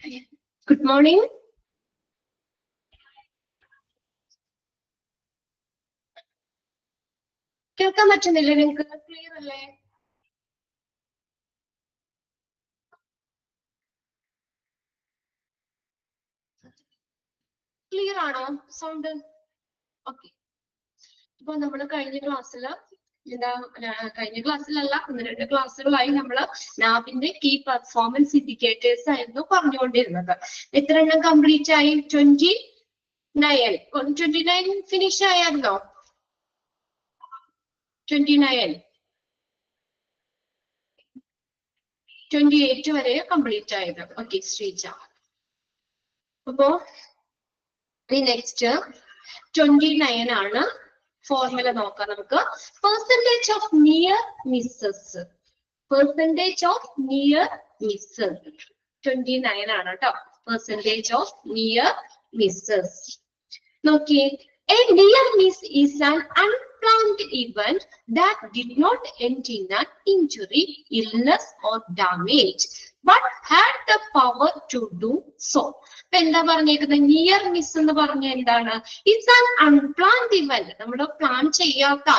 Good morning. കേൾക്കാൻ പറ്റുന്നില്ലേ നിങ്ങൾക്ക്? ക്ലിയർ അല്ലേ? ക്ലിയർ ആണോ സൗണ്ട്? ഓക്കെ. ഇപ്പൊ നമ്മൾ കഴിഞ്ഞ ക്ലാസ്സിലല്ല, 1-2 ക്ലാസ്സുകളായി നമ്മള് നാബിന്റെ കീ പെർഫോമൻസ് ഇൻഡിക്കേറ്റേഴ്സ് ആയിരുന്നു പറഞ്ഞുകൊണ്ടിരുന്നത്. എത്ര എണ്ണം കംപ്ലീറ്റ് ആയി? 29 ഫിനിഷ് ആയിരുന്നോ? 29 28 വരെ കംപ്ലീറ്റ് ആയത്. ഓക്കെ ശ്രീജ. അപ്പോ നെക്സ്റ്റ് 29 ആണ്. ഫോർമുല നോക്കാം നമുക്ക്. Percentage of near misses. Percentage of near misses 29 ആണ് കേട്ടോ. പെർസെന്റേജ് ഓഫ് നിയർ മിസ്സസ് നോക്കിയേ. A near miss is an unplanned event that did not end in an injury, illness or damage, but had the power to do so. എന്താ പറഞ്ഞേക്കുന്നത്? Near miss എന്ന് പറഞ്ഞ എന്താണ്? It's an unplanned event. നമ്മൾ plan ചെയ്യാത്ത,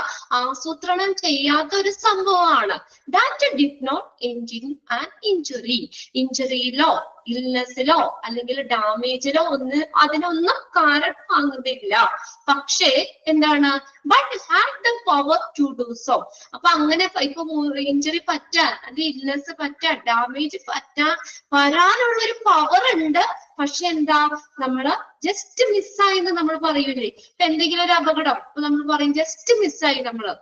ആസൂത്രണം ചെയ്യാത്ത ഒരു സംഭവമാണ്. That did not end in an injury. ഇഞ്ചുറിയിലോ ഇൽനെസ്സിലോ അല്ലെങ്കിൽ ഡാമേജിലോ അതിനൊന്നും കാരണമാകുന്നില്ല. പക്ഷേ എന്താണ്? But had the power to do so. അപ്പൊ അങ്ങനെ ഇപ്പൊ ഇഞ്ചുറി പറ്റാൻ, അല്ലെങ്കിൽ ഇൽനെസ് പറ്റാൻ, ഡാമേജ് പറ്റാൻ വരാനുള്ള ഒരു പവർ ഉണ്ട്. പക്ഷെ എന്താ? നമ്മള് ജസ്റ്റ് മിസ്സായെന്ന് നമ്മൾ പറയൂലേ? ഇപ്പൊ എന്തെങ്കിലും ഒരു അപകടം ഇപ്പൊ നമ്മൾ പറയും ജസ്റ്റ് മിസ്സായി, നമ്മള്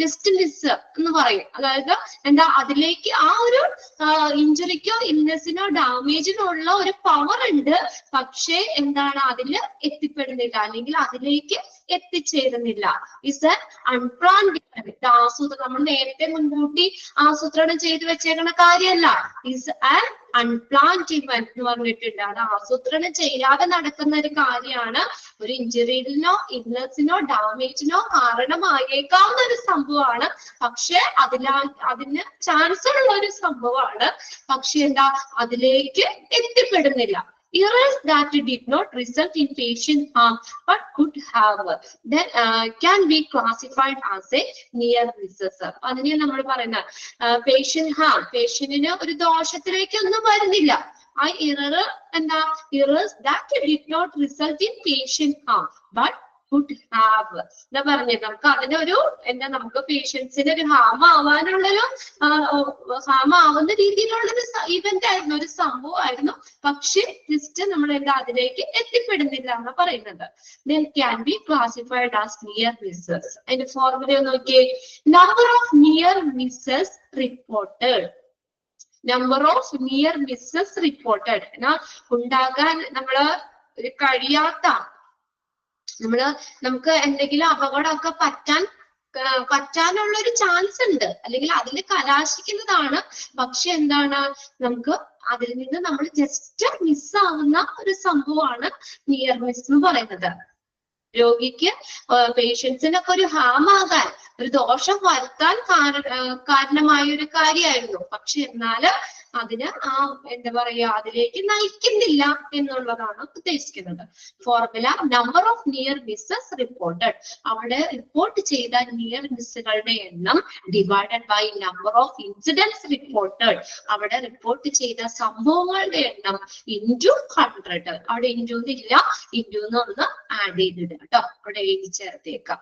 ജസ്റ്റ് മിസ് എന്ന് പറയും. അതായത് എന്താ? അതിലേക്ക് ആ ഒരു ഇഞ്ചുറിക്കോ ഇൽനെസിനോ ഡാമേജിനോ ഉള്ള ഒരു പവർ ഉണ്ട്. പക്ഷേ എന്താണ്? അതില് എത്തിപ്പെടുന്നില്ല, അല്ലെങ്കിൽ അതിലേക്ക് എത്തിച്ചേരുന്നില്ല. Is an unplanned event. ആസൂത്രണം നമ്മൾ നേരത്തെ മുൻകൂട്ടി ആസൂത്രണം ചെയ്ത് വെച്ചേക്കുന്ന കാര്യമല്ല. ഇസ് ആൻ അൺപ്ലാൻഡ് ഇവന്റ് എന്ന് പറഞ്ഞിട്ടുണ്ട്. അത് ആസൂത്രണം ചെയ്യാതെ നടക്കുന്ന ഒരു കാര്യമാണ്. ഒരു ഇഞ്ചുറിയിനോ ഇൽനെസിനോ ഡാമേജിനോ കാരണമായേക്കാവുന്ന ഒരു സംഭവമാണ്. പക്ഷെ അതിന് ചാൻസ് ഉള്ള ഒരു സംഭവമാണ്. പക്ഷെ എന്താ? അതിലേക്ക് എത്തിപ്പെടുന്നില്ല. Errors that did not result in patient harm but could have then can be classified as a near misses. അതിനെ നമ്മൾ പറയുന്ന പേഷ്യന്റ് ഹാം, പേഷ്യന്റിന് ഒരു ദോഷത്തിലേക്കൊന്നും വരുന്നില്ല. ആ എറർ എന്താ? Errors that did not result in patient harm but could have എന്താ പറഞ്ഞത്? നമുക്ക് അതിനൊരു എന്താ, നമുക്ക് പേഷ്യൻസിന് ഒരു ഹാം ആവുന്ന രീതിയിലുള്ളൊരു ഇവന്റ് ആയിരുന്നു, ഒരു സംഭവമായിരുന്നു. പക്ഷെ ജസ്റ്റ് നമ്മൾ എന്താ അതിലേക്ക് എത്തിപ്പെടുന്നില്ല എന്ന് പറയുന്നത്. Then can be classified as near misses. അതിന്റെ ഫോർമുല നോക്കിയേ. Number of near misses reported. Number of near misses reported ഉണ്ടാകാൻ നമ്മള് ഒരു കഴിയാത്ത, നമുക്ക് എന്തെങ്കിലും അപകടമൊക്കെ പറ്റാനുള്ള ഒരു ചാൻസ് ഉണ്ട്, അല്ലെങ്കിൽ അതിൽ കലാശിക്കുന്നതാണ്. പക്ഷെ എന്താണ്? നമുക്ക് അതിൽ നിന്ന് നമ്മൾ ജസ്റ്റ് മിസ്സാവുന്ന ഒരു സംഭവമാണ് നിയർ മിസ് എന്ന് പറയുന്നത്. രോഗിക്ക്, പേഷ്യൻസിനൊക്കെ ഒരു ഹാം ആകാൻ, ഒരു ദോഷം വരുത്താൻ കാരണമായ ഒരു കാര്യമായിരുന്നു. പക്ഷെ എന്നാല് അതിന് എന്താ പറയാ, അതിലേക്ക് നയിക്കുന്നില്ല എന്നുള്ളതാണ് ഉദ്ദേശിക്കുന്നത്. Formula number of near misses reported. അവിടെ റിപ്പോർട്ട് ചെയ്ത നിയർ മിസ്സുകളുടെ എണ്ണം divided by number of incidents reported. അവിടെ റിപ്പോർട്ട് ചെയ്ത സംഭവങ്ങളുടെ എണ്ണം ഇൻറ്റു 100. അവിടെ ഇൻറ്റു ഇല്ല, ഇൻറ്റു ഒന്ന് ആഡ് ചെയ്തിടുക കേട്ടോ. അവിടെ എഴുതി ചേർത്തേക്കാം.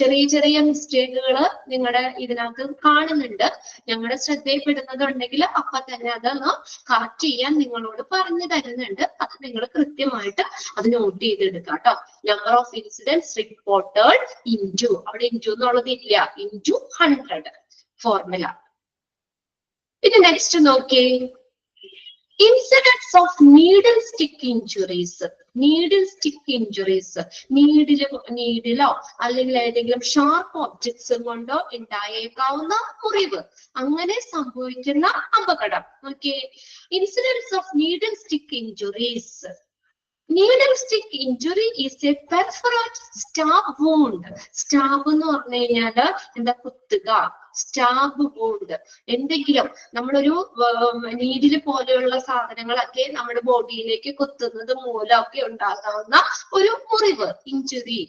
ചെറിയ ചെറിയ മിസ്റ്റേക്കുകള് നിങ്ങളുടെ ഇതിനകത്ത് കാണുന്നുണ്ട്. ഞങ്ങളുടെ ശ്രദ്ധയിൽപ്പെടുന്നതുണ്ടെങ്കിൽ അപ്പൊ തന്നെ അതൊന്ന് കറക്റ്റ് ചെയ്യാൻ നിങ്ങളോട് പറഞ്ഞു തരുന്നുണ്ട്. അത് നിങ്ങൾ കൃത്യമായിട്ട് അത് നോട്ട് ചെയ്തെടുക്കാം കേട്ടോ. Number of incidents reported into, അവിടെ ഇൻറ്റു എന്നുള്ളത് ഇല്ല, ഇൻറ്റു 100 ഫോർമുല. പിന്നെ നെക്സ്റ്റ് നോക്കിയേ. Incidence of needle stick injuries. Needle stick injuries, നീഡിലോ അല്ലെങ്കിൽ ഏതെങ്കിലും ഷാർപ്പ് ഒബ്ജക്ട്സ് കൊണ്ടോ ഉണ്ടായേക്കാവുന്ന മുറിവ്, അങ്ങനെ സംഭവിക്കുന്ന അപകടം. Okay. Incidents of needle stick injuries. Needle stick injury is a perforate stab wound. Stab എന്ന് പറഞ്ഞു കഴിഞ്ഞാല് എന്താ, കുത്തുക. Stab wound. എന്തെങ്കിലും നമ്മളൊരു നീഡില് പോലെയുള്ള സാധനങ്ങളൊക്കെ നമ്മുടെ ബോഡിയിലേക്ക് കുത്തുന്നത് മൂലമൊക്കെ ഉണ്ടാകാവുന്ന ഒരു മുറിവ്, injury.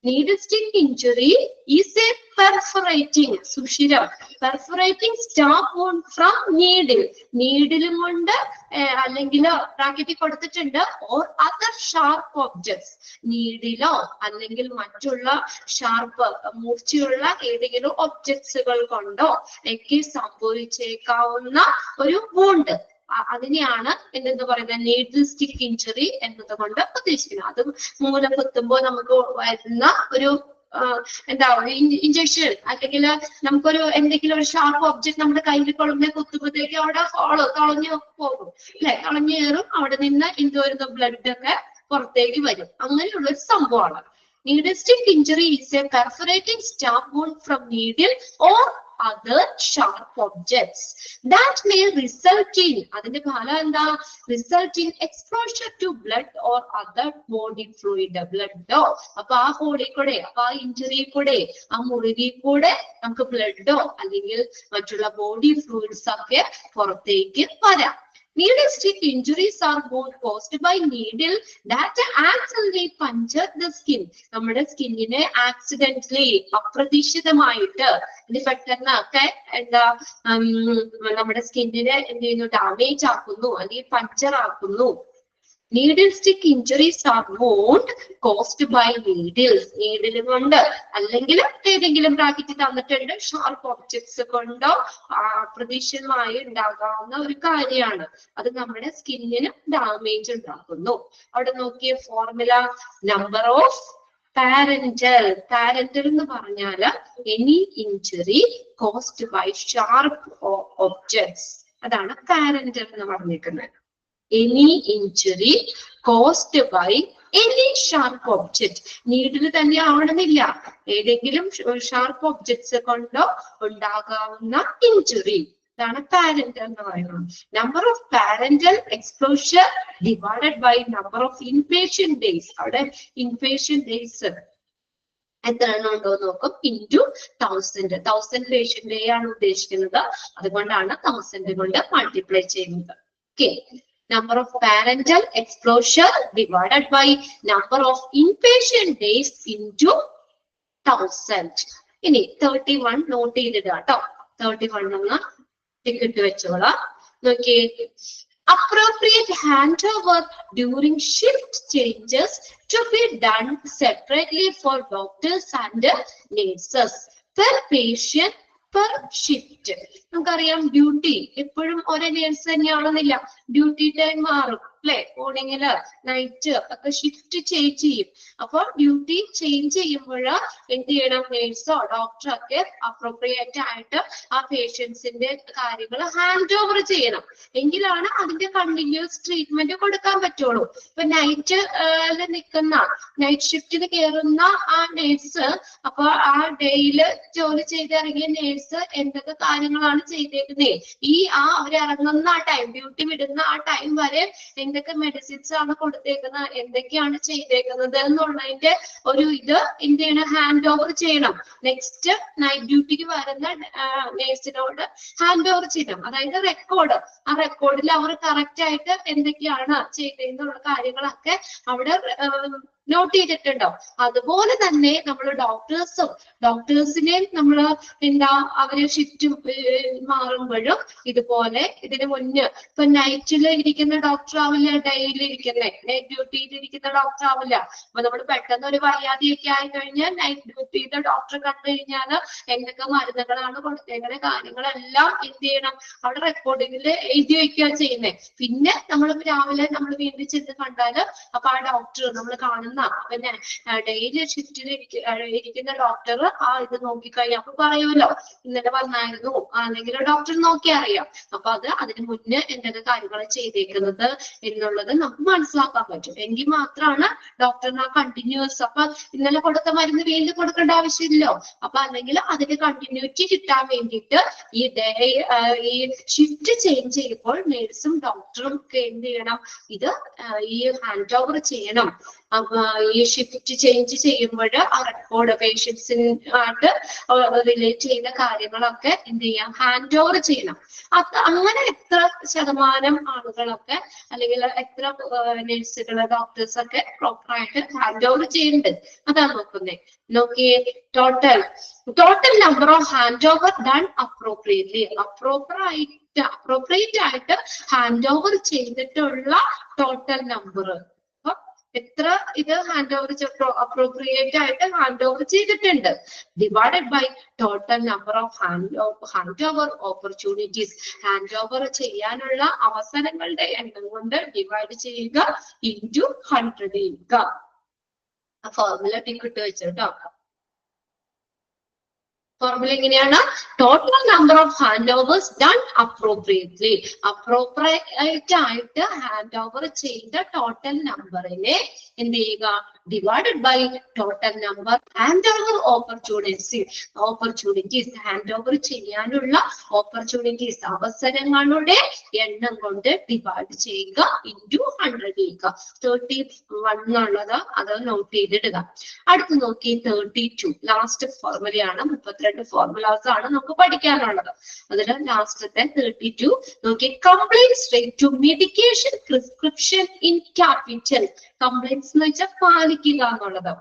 Needle stick injury is a perforating, സുഷിരം, perforating stab wound from needle. നീഡിലും കൊണ്ട് അല്ലെങ്കിൽ ബ്രാക്കറ്റിൽ കൊടുത്തിട്ടുണ്ട് or other sharp objects. നീഡിലോ അല്ലെങ്കിൽ മറ്റുള്ള ഷാർപ്പ്, മൂർച്ചയുള്ള ഏതെങ്കിലും ഒബ്ജക്ട്സുകൾ കൊണ്ടോ ഒക്കെ സംഭവിച്ചേക്കാവുന്ന ഒരു wound. അതിനെയാണ് എന്തെന്ന് പറയുന്നത്, നീഡിൽ സ്റ്റിക്ക് ഇഞ്ചുറി എന്നതുകൊണ്ട് ഉദ്ദേശിക്കുന്നത്. അത് മൂലം കുത്തുമ്പോൾ നമുക്ക് വരുന്ന ഒരു എന്താ ഇഞ്ചക്ഷൻ, അല്ലെങ്കിൽ നമുക്കൊരു എന്തെങ്കിലും ഒരു ഷാർപ്പ് ഒബ്ജക്ട് നമ്മുടെ കയ്യിൽ കൊള്ളുന്ന കുത്തുമ്പോഴത്തേക്ക് അവിടെ കളഞ്ഞു പോകും അല്ലെ, കളഞ്ഞു കയറും. അവിടെ നിന്ന് എന്ത് വരുന്നു, ബ്ലഡ് ഒക്കെ പുറത്തേക്ക് വരും. അങ്ങനെയുള്ള ഒരു സംഭവമാണ്. Needle stick injury is a perforating stab wound from needle or other sharp objects that may result in, അതിന്റെ ഫലം എന്താ, result in exposure to blood or other body fluid. ബ്ലഡോ, അപ്പൊ ആ ബോഡി കൂടെ, അപ്പൊ ആ ഇഞ്ചുറി കൂടെ, ആ മുറിവിൽ കൂടെ നമുക്ക് ബ്ലഡോ അല്ലെങ്കിൽ മറ്റുള്ള ബോഡി ഫ്ലൂയിഡ്സ് ഒക്കെ പുറത്തേക്ക് വരാം. Needle stick injuries are both caused by needle that accidentally puncture the skin. നമ്മുടെ സ്കിന്നിനെ ആക്സിഡന്റലി, അപ്രതീക്ഷിതമായിട്ട് ഇത് പെട്ടെന്നൊക്കെ എന്താ നമ്മുടെ സ്കിന്നിനെ എന്ത് ചെയ്യുന്നു, ഡാമേജ് ആക്കുന്നു അല്ലെങ്കിൽ പഞ്ചർ ആക്കുന്നു. Needle stick injuries are wound caused by needles. Needle കൊണ്ട് അല്ലെങ്കിൽ ഏതെങ്കിലും ബ്രാക്കറ്റിൽ തന്നിട്ടുണ്ട് ഷാർപ്പ് ഒബ്ജക്ട്സ് കൊണ്ടോ അപ്രതീക്ഷിതമായി ഉണ്ടാകാവുന്ന ഒരു കാര്യമാണ്. അത് നമ്മുടെ സ്കിന്നിന് ഡാമേജ് ഉണ്ടാക്കുന്നു. അവിടെ നോക്കിയ formula, number of parenteral. Parenteral എന്ന് പറഞ്ഞാല് any injury caused by sharp objects. അതാണ് പാരന്റൽ എന്ന് പറഞ്ഞിരിക്കുന്നത്. Any injury caused by any sharp object. Needle തന്നെ ആവണമെന്നില്ല, ഏതെങ്കിലും ഷാർപ്പ് ഒബ്ജക്ട്സ് കൊണ്ടോ ഉണ്ടാകാവുന്ന ഇഞ്ചുറി. ഇതാണ് പാരന്റൽ എന്ന് പറയുന്നത്. Number of parental exposure divided by number of inpatient days. അവിടെ ഇൻപേഷ്യന്റ് ഡേയ്സ് എത്ര എണ്ണം ഉണ്ടോ നോക്കും, ഇൻറ്റു 1000. 1000 പേഷ്യന്റ് ഡേ ആണ് ഉദ്ദേശിക്കുന്നത്, അതുകൊണ്ടാണ് 1000 കൊണ്ട് മൾട്ടിപ്ലൈ ചെയ്യുന്നത്. Okay, number of parental exposure divided by number of inpatient days into 1000. ഇനി 31 നോട്ട് ചെയ്തിടുക കേട്ടോ. 31 ഒന്ന് ടിക്കറ്റ് വെച്ചോളാം. നോക്കിയേ, appropriate handover during shift changes to be done separately for doctors and nurses per patient per shift. നമുക്കറിയാം duty എപ്പോഴും ഒരേ nurse തന്നെയാണെന്നില്ല, duty time മാറും അല്ലെ. മോർണിംഗില് night ഒക്കെ ഷിഫ്റ്റ് ചേഞ്ച് ചെയ്യും. അപ്പോൾ ഡ്യൂട്ടി ചേഞ്ച് ചെയ്യുമ്പോൾ എന്ത് ചെയ്യണം, നേഴ്സോ ഡോക്ടറോ ഒക്കെ അപ്രോപ്രിയേറ്റ് ആയിട്ട് ആ പേഷ്യൻസിന്റെ കാര്യങ്ങൾ ഹാൻഡ് ഓവർ ചെയ്യണം. എങ്കിലാണ് അതിന്റെ കണ്ടിന്യൂസ് ട്രീറ്റ്മെന്റ് കൊടുക്കാൻ പറ്റുള്ളൂ. ഇപ്പൊ നൈറ്റ് നിൽക്കുന്ന, നൈറ്റ് ഷിഫ്റ്റിന് കയറുന്ന ആ നേഴ്സ്, അപ്പൊ ആ ഡേയില് ജോലി ചെയ്തിറങ്ങിയ നേഴ്സ് എന്തൊക്കെ കാര്യങ്ങളാണ് ചെയ്തേക്കുന്നത്, അവരിറങ്ങുന്ന ആ ടൈം, ഡ്യൂട്ടി വിടുന്ന ആ ടൈം വരെ എന്തൊക്കെ മെഡിസിൻസ് ആണ് കൊടുത്തേക്കുന്നത്, എന്തൊക്കെയാണ് ചെയ്തേക്കുന്നത് എന്നുള്ളതിന്റെ ഒരു ഇത് എന്ത് ചെയ്യണം, ഹാൻഡ് ഓവർ ചെയ്യണം. നെക്സ്റ്റ് നൈറ്റ് ഡ്യൂട്ടിക്ക് വരുന്ന നേഴ്സിനോട് ഹാൻഡ് ഓവർ ചെയ്യണം. അതായത് റെക്കോർഡ്, ആ റെക്കോർഡിൽ അവർ കറക്റ്റ് ആയിട്ട് എന്തൊക്കെയാണ് ചെയ്തതെന്നുള്ള കാര്യങ്ങളൊക്കെ അവിടെ നോട്ട് ചെയ്തിട്ടുണ്ടോ. അതുപോലെ തന്നെ നമ്മൾ ഡോക്ടേഴ്സിനെ നമ്മൾ എന്താ, അവര് ഷിഫ്റ്റ് മാറുമ്പോഴും ഇതുപോലെ ഇതിന് മുന്നേ ഇപ്പൊ നൈറ്റിൽ ഇരിക്കുന്ന ഡോക്ടർ ആവില്ല ഡേയിൽ ഇരിക്കുന്നേ, നൈറ്റ് ഡ്യൂട്ടിയിൽ ഇരിക്കുന്ന ഡോക്ടർ ആവില്ല. അപ്പൊ നമ്മൾ പെട്ടെന്ന് ഒരു വയ്യാതെയൊക്കെ ആയി കഴിഞ്ഞാൽ നൈറ്റ് ഡ്യൂട്ടിയുടെ ഡോക്ടറെ കണ്ടു കഴിഞ്ഞാൽ എന്തൊക്കെ മരുന്നുകളാണ് കൊടുത്തേക്കുന്ന കാര്യങ്ങളെല്ലാം എന്ത് ചെയ്യണം, അവിടെ റെക്കോർഡിങ്ങിൽ എഴുതി വെക്കുക ചെയ്യുന്നേ. പിന്നെ നമ്മൾ രാവിലെ നമ്മൾ വീണ്ടും ചെന്ന് കണ്ടാല് അപ്പൊ ആ ഡോക്ടർ, നമ്മൾ കാണുന്ന ചെയ്യണമെന്നാ. പിന്നെ ഡെയിലി ഷിഫ്റ്റിൽ ഇരിക്കുന്ന ഡോക്ടർ ഇത് നോക്കിക്കഴിഞ്ഞാൽ അപ്പൊ പറയുമല്ലോ ഇന്നലെ വന്നായിരുന്നു, അല്ലെങ്കിൽ ഡോക്ടർ നോക്കി അറിയാം. അപ്പൊ അതിന് മുന്നേ എന്തൊക്കെ കാര്യങ്ങൾ ചെയ്തേക്കുന്നത് എന്നുള്ളത് നമുക്ക് മനസ്സിലാക്കാൻ പറ്റും. എങ്കിൽ മാത്രമാണ് ഡോക്ടറിന് കണ്ടിന്യൂസ്. അപ്പൊ ഇന്നലെ കൊടുത്ത മരുന്ന് വീണ്ടും കൊടുക്കേണ്ട ആവശ്യമില്ലല്ലോ. അപ്പൊ അല്ലെങ്കിൽ അതിന്റെ കണ്ടിന്യൂറ്റി കിട്ടാൻ വേണ്ടിയിട്ട് ഈ ഷിഫ്റ്റ് ചേഞ്ച് ചെയ്യുമ്പോൾ നേഴ്സും ഡോക്ടറും ഒക്കെ എന്ത് ചെയ്യണം, ഈ ഹാൻഡ് ഓവർ ചെയ്യണം. ഈ ഷിഫ്റ്റ് ചേഞ്ച് ചെയ്യുമ്പോൾ ആ റെക്കോർഡ് പേഷ്യൻസിനായിട്ട് റിലേറ്റ് ചെയ്യുന്ന കാര്യങ്ങളൊക്കെ എന്ത് ചെയ്യാം, ഹാൻഡ് ഓവർ ചെയ്യണം. അങ്ങനെ എത്ര ശതമാനം ആളുകളൊക്കെ അല്ലെങ്കിൽ എത്ര നഴ്സുകള് ഡോക്ടേഴ്സ് ഒക്കെ പ്രോപ്പറായിട്ട് ഹാൻഡ് ഓവർ ചെയ്യുന്നുണ്ട്, അതാണ് നോക്കുന്നത്. നോക്കിയേ, total number of hand over done appropriately. Appropriate ആയിട്ട് ഹാൻഡ് ഓവർ ചെയ്തിട്ടുള്ള ടോട്ടൽ നമ്പർ. എത്ര ഇത് ഹാൻഡ് ഓവർ അപ്രോപ്രിയേറ്റ് ആയിട്ട് ഹാൻഡ് ഓവർ ചെയ്തിട്ടുണ്ട്, divided by total number of hand over opportunities. Hand over ചെയ്യാനുള്ള അവസരങ്ങളുടെ എണ്ണം കൊണ്ട് ഡിവൈഡ് ചെയ്യുക, ഇൻറ്റു 100 ചെയ്യുക. ഫോർമുല ടിക്കിട്ട് വെച്ചിട്ടോ. ഫോർമുല എങ്ങനെയാണ്? Total number of hand overs done appropriately. Appropriate ആയിട്ട് ഹാൻഡ് ഓവർ ചെയ്ത ടോട്ടൽ നമ്പറിനെ എന്ത് ചെയ്യുക, divided by total number hand over opportunities. Hand over ചെയ്യാനുള്ള ഓപ്പർച്യൂണിറ്റീസ്, അവസരങ്ങളുടെ എണ്ണം കൊണ്ട് ഡിവൈഡ് ചെയ്യുക, ഇൻറ്റു 100 ചെയ്യുക. 31 എന്നുള്ളത് അത് നോട്ട് ചെയ്തിടുക. അടുത്ത് നോക്കി 32, ലാസ്റ്റ് ഫോർമുലയാണ്. 32 ഫോർമുലാസ് ആണ് നമുക്ക് പഠിക്കാനുള്ളത്. അതിൽ ലാസ്റ്റത്തെ 32 നോക്കി, compliance rate to medication prescription in capital. Compliance എന്ന് വെച്ചാൽ പാലിക്കുക എന്നുള്ളത്.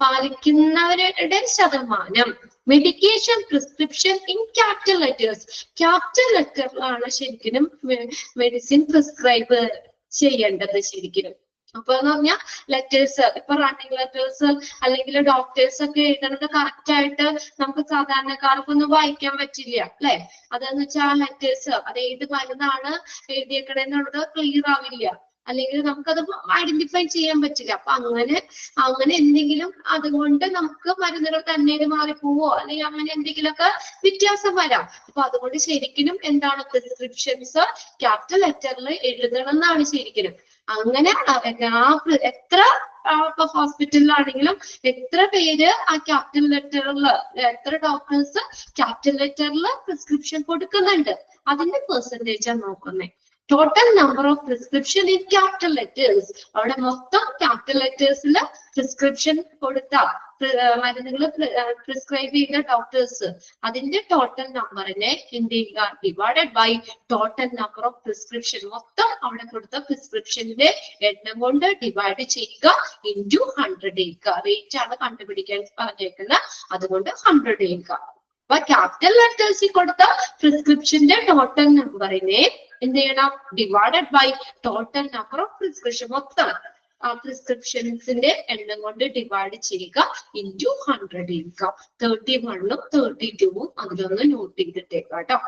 പാലിക്കുന്നവരുടെ ശതമാനം. Medication prescription in capital letters. Capital ലെറ്ററിലാണ് ശരിക്കും മെഡിസിൻ പ്രിസ്ക്രൈബ് ചെയ്യേണ്ടത് ശരിക്കും. അപ്പൊ എന്ന് പറഞ്ഞാൽ ലെറ്റേഴ്സ്, ഇപ്പൊ റണ്ണിങ് ലെറ്റേഴ്സ് അല്ലെങ്കിൽ ഡോക്ടേഴ്സ് ഒക്കെ എഴുതുന്നത് കറക്റ്റ് ആയിട്ട് നമുക്ക് സാധാരണക്കാർക്കൊന്നും വായിക്കാൻ പറ്റില്ല അല്ലെ. അതെന്ന് വെച്ചാൽ ലെറ്റേഴ്സ് അത് ഏത് മരുന്നാണ് എഴുതിയേക്കണെന്നുള്ളത് ക്ലിയർ ആവില്ല, അല്ലെങ്കിൽ നമുക്കത് ഐഡന്റിഫൈ ചെയ്യാൻ പറ്റില്ല. അപ്പൊ അങ്ങനെ എന്തെങ്കിലും അതുകൊണ്ട് നമുക്ക് മരുന്നുകൾ തന്നെ മാറിപ്പോവോ അല്ലെങ്കിൽ അങ്ങനെ എന്തെങ്കിലുമൊക്കെ വ്യത്യാസം വരാം. അപ്പൊ അതുകൊണ്ട് ശരിക്കും എന്താണ്, പ്രിസ്ക്രിപ്ഷൻസ് ക്യാപിറ്റൽ ലെറ്ററിൽ എഴുതണം എന്നാണ് ശരിക്കും. അങ്ങനെ എത്ര ഹോസ്പിറ്റലിലാണെങ്കിലും എത്ര പേര് ആ ക്യാപിറ്റൽ ലെറ്ററിൽ, എത്ര ഡോക്ടേഴ്സ് ക്യാപിറ്റൽ ലെറ്ററിൽ പ്രിസ്ക്രിപ്ഷൻ കൊടുക്കുന്നുണ്ട്, അതിന്റെ പെർസെന്റേജാണ് നോക്കുന്നത്. Total number of prescription in capital letters. അവിടെ മൊത്തം ക്യാപിറ്റൽ ലെറ്റേഴ്സിൽ പ്രിസ്ക്രിപ്ഷൻ കൊടുത്ത മരുന്നുകൾ പ്രിസ്ക്രൈബ് ചെയ്ത ഡോക്ടേഴ്സ്, അതിന്റെ ടോട്ടൽ നമ്പറിനെ എന്ത് ചെയ്യുക, divided by total number of prescription. മൊത്തം അവിടെ കൊടുത്ത പ്രിസ്ക്രിപ്ഷന്റെ എണ്ണം കൊണ്ട് ഡിവൈഡ് ചെയ്യുക, ഇൻറ്റു 100 ചെയ്യുക. റേറ്റ് ആണ് കണ്ടുപിടിക്കാൻ പറഞ്ഞേക്കുന്നത്, അതുകൊണ്ട് 100 ചെയ്യുക. അപ്പൊ ക്യാപിറ്റൽ ലെറ്റേഴ്സിൽ കൊടുത്ത പ്രിസ്ക്രിപ്ഷന്റെ ടോട്ടൽ നമ്പറിനെ എന്ത് ചെയ്യണം, divided by total number of prescription. മൊത്തം ആ പ്രിസ്ക്രിപ്ഷൻസിന്റെ എണ്ണം കൊണ്ട് ഡിവൈഡ് ചെയ്യുക, ഇൻറ്റു 100 ചെയ്യുക. 31ഉം 32ഉം അതിലൊന്ന് നോട്ട് ചെയ്തിട്ടേക്കാം കേട്ടോ.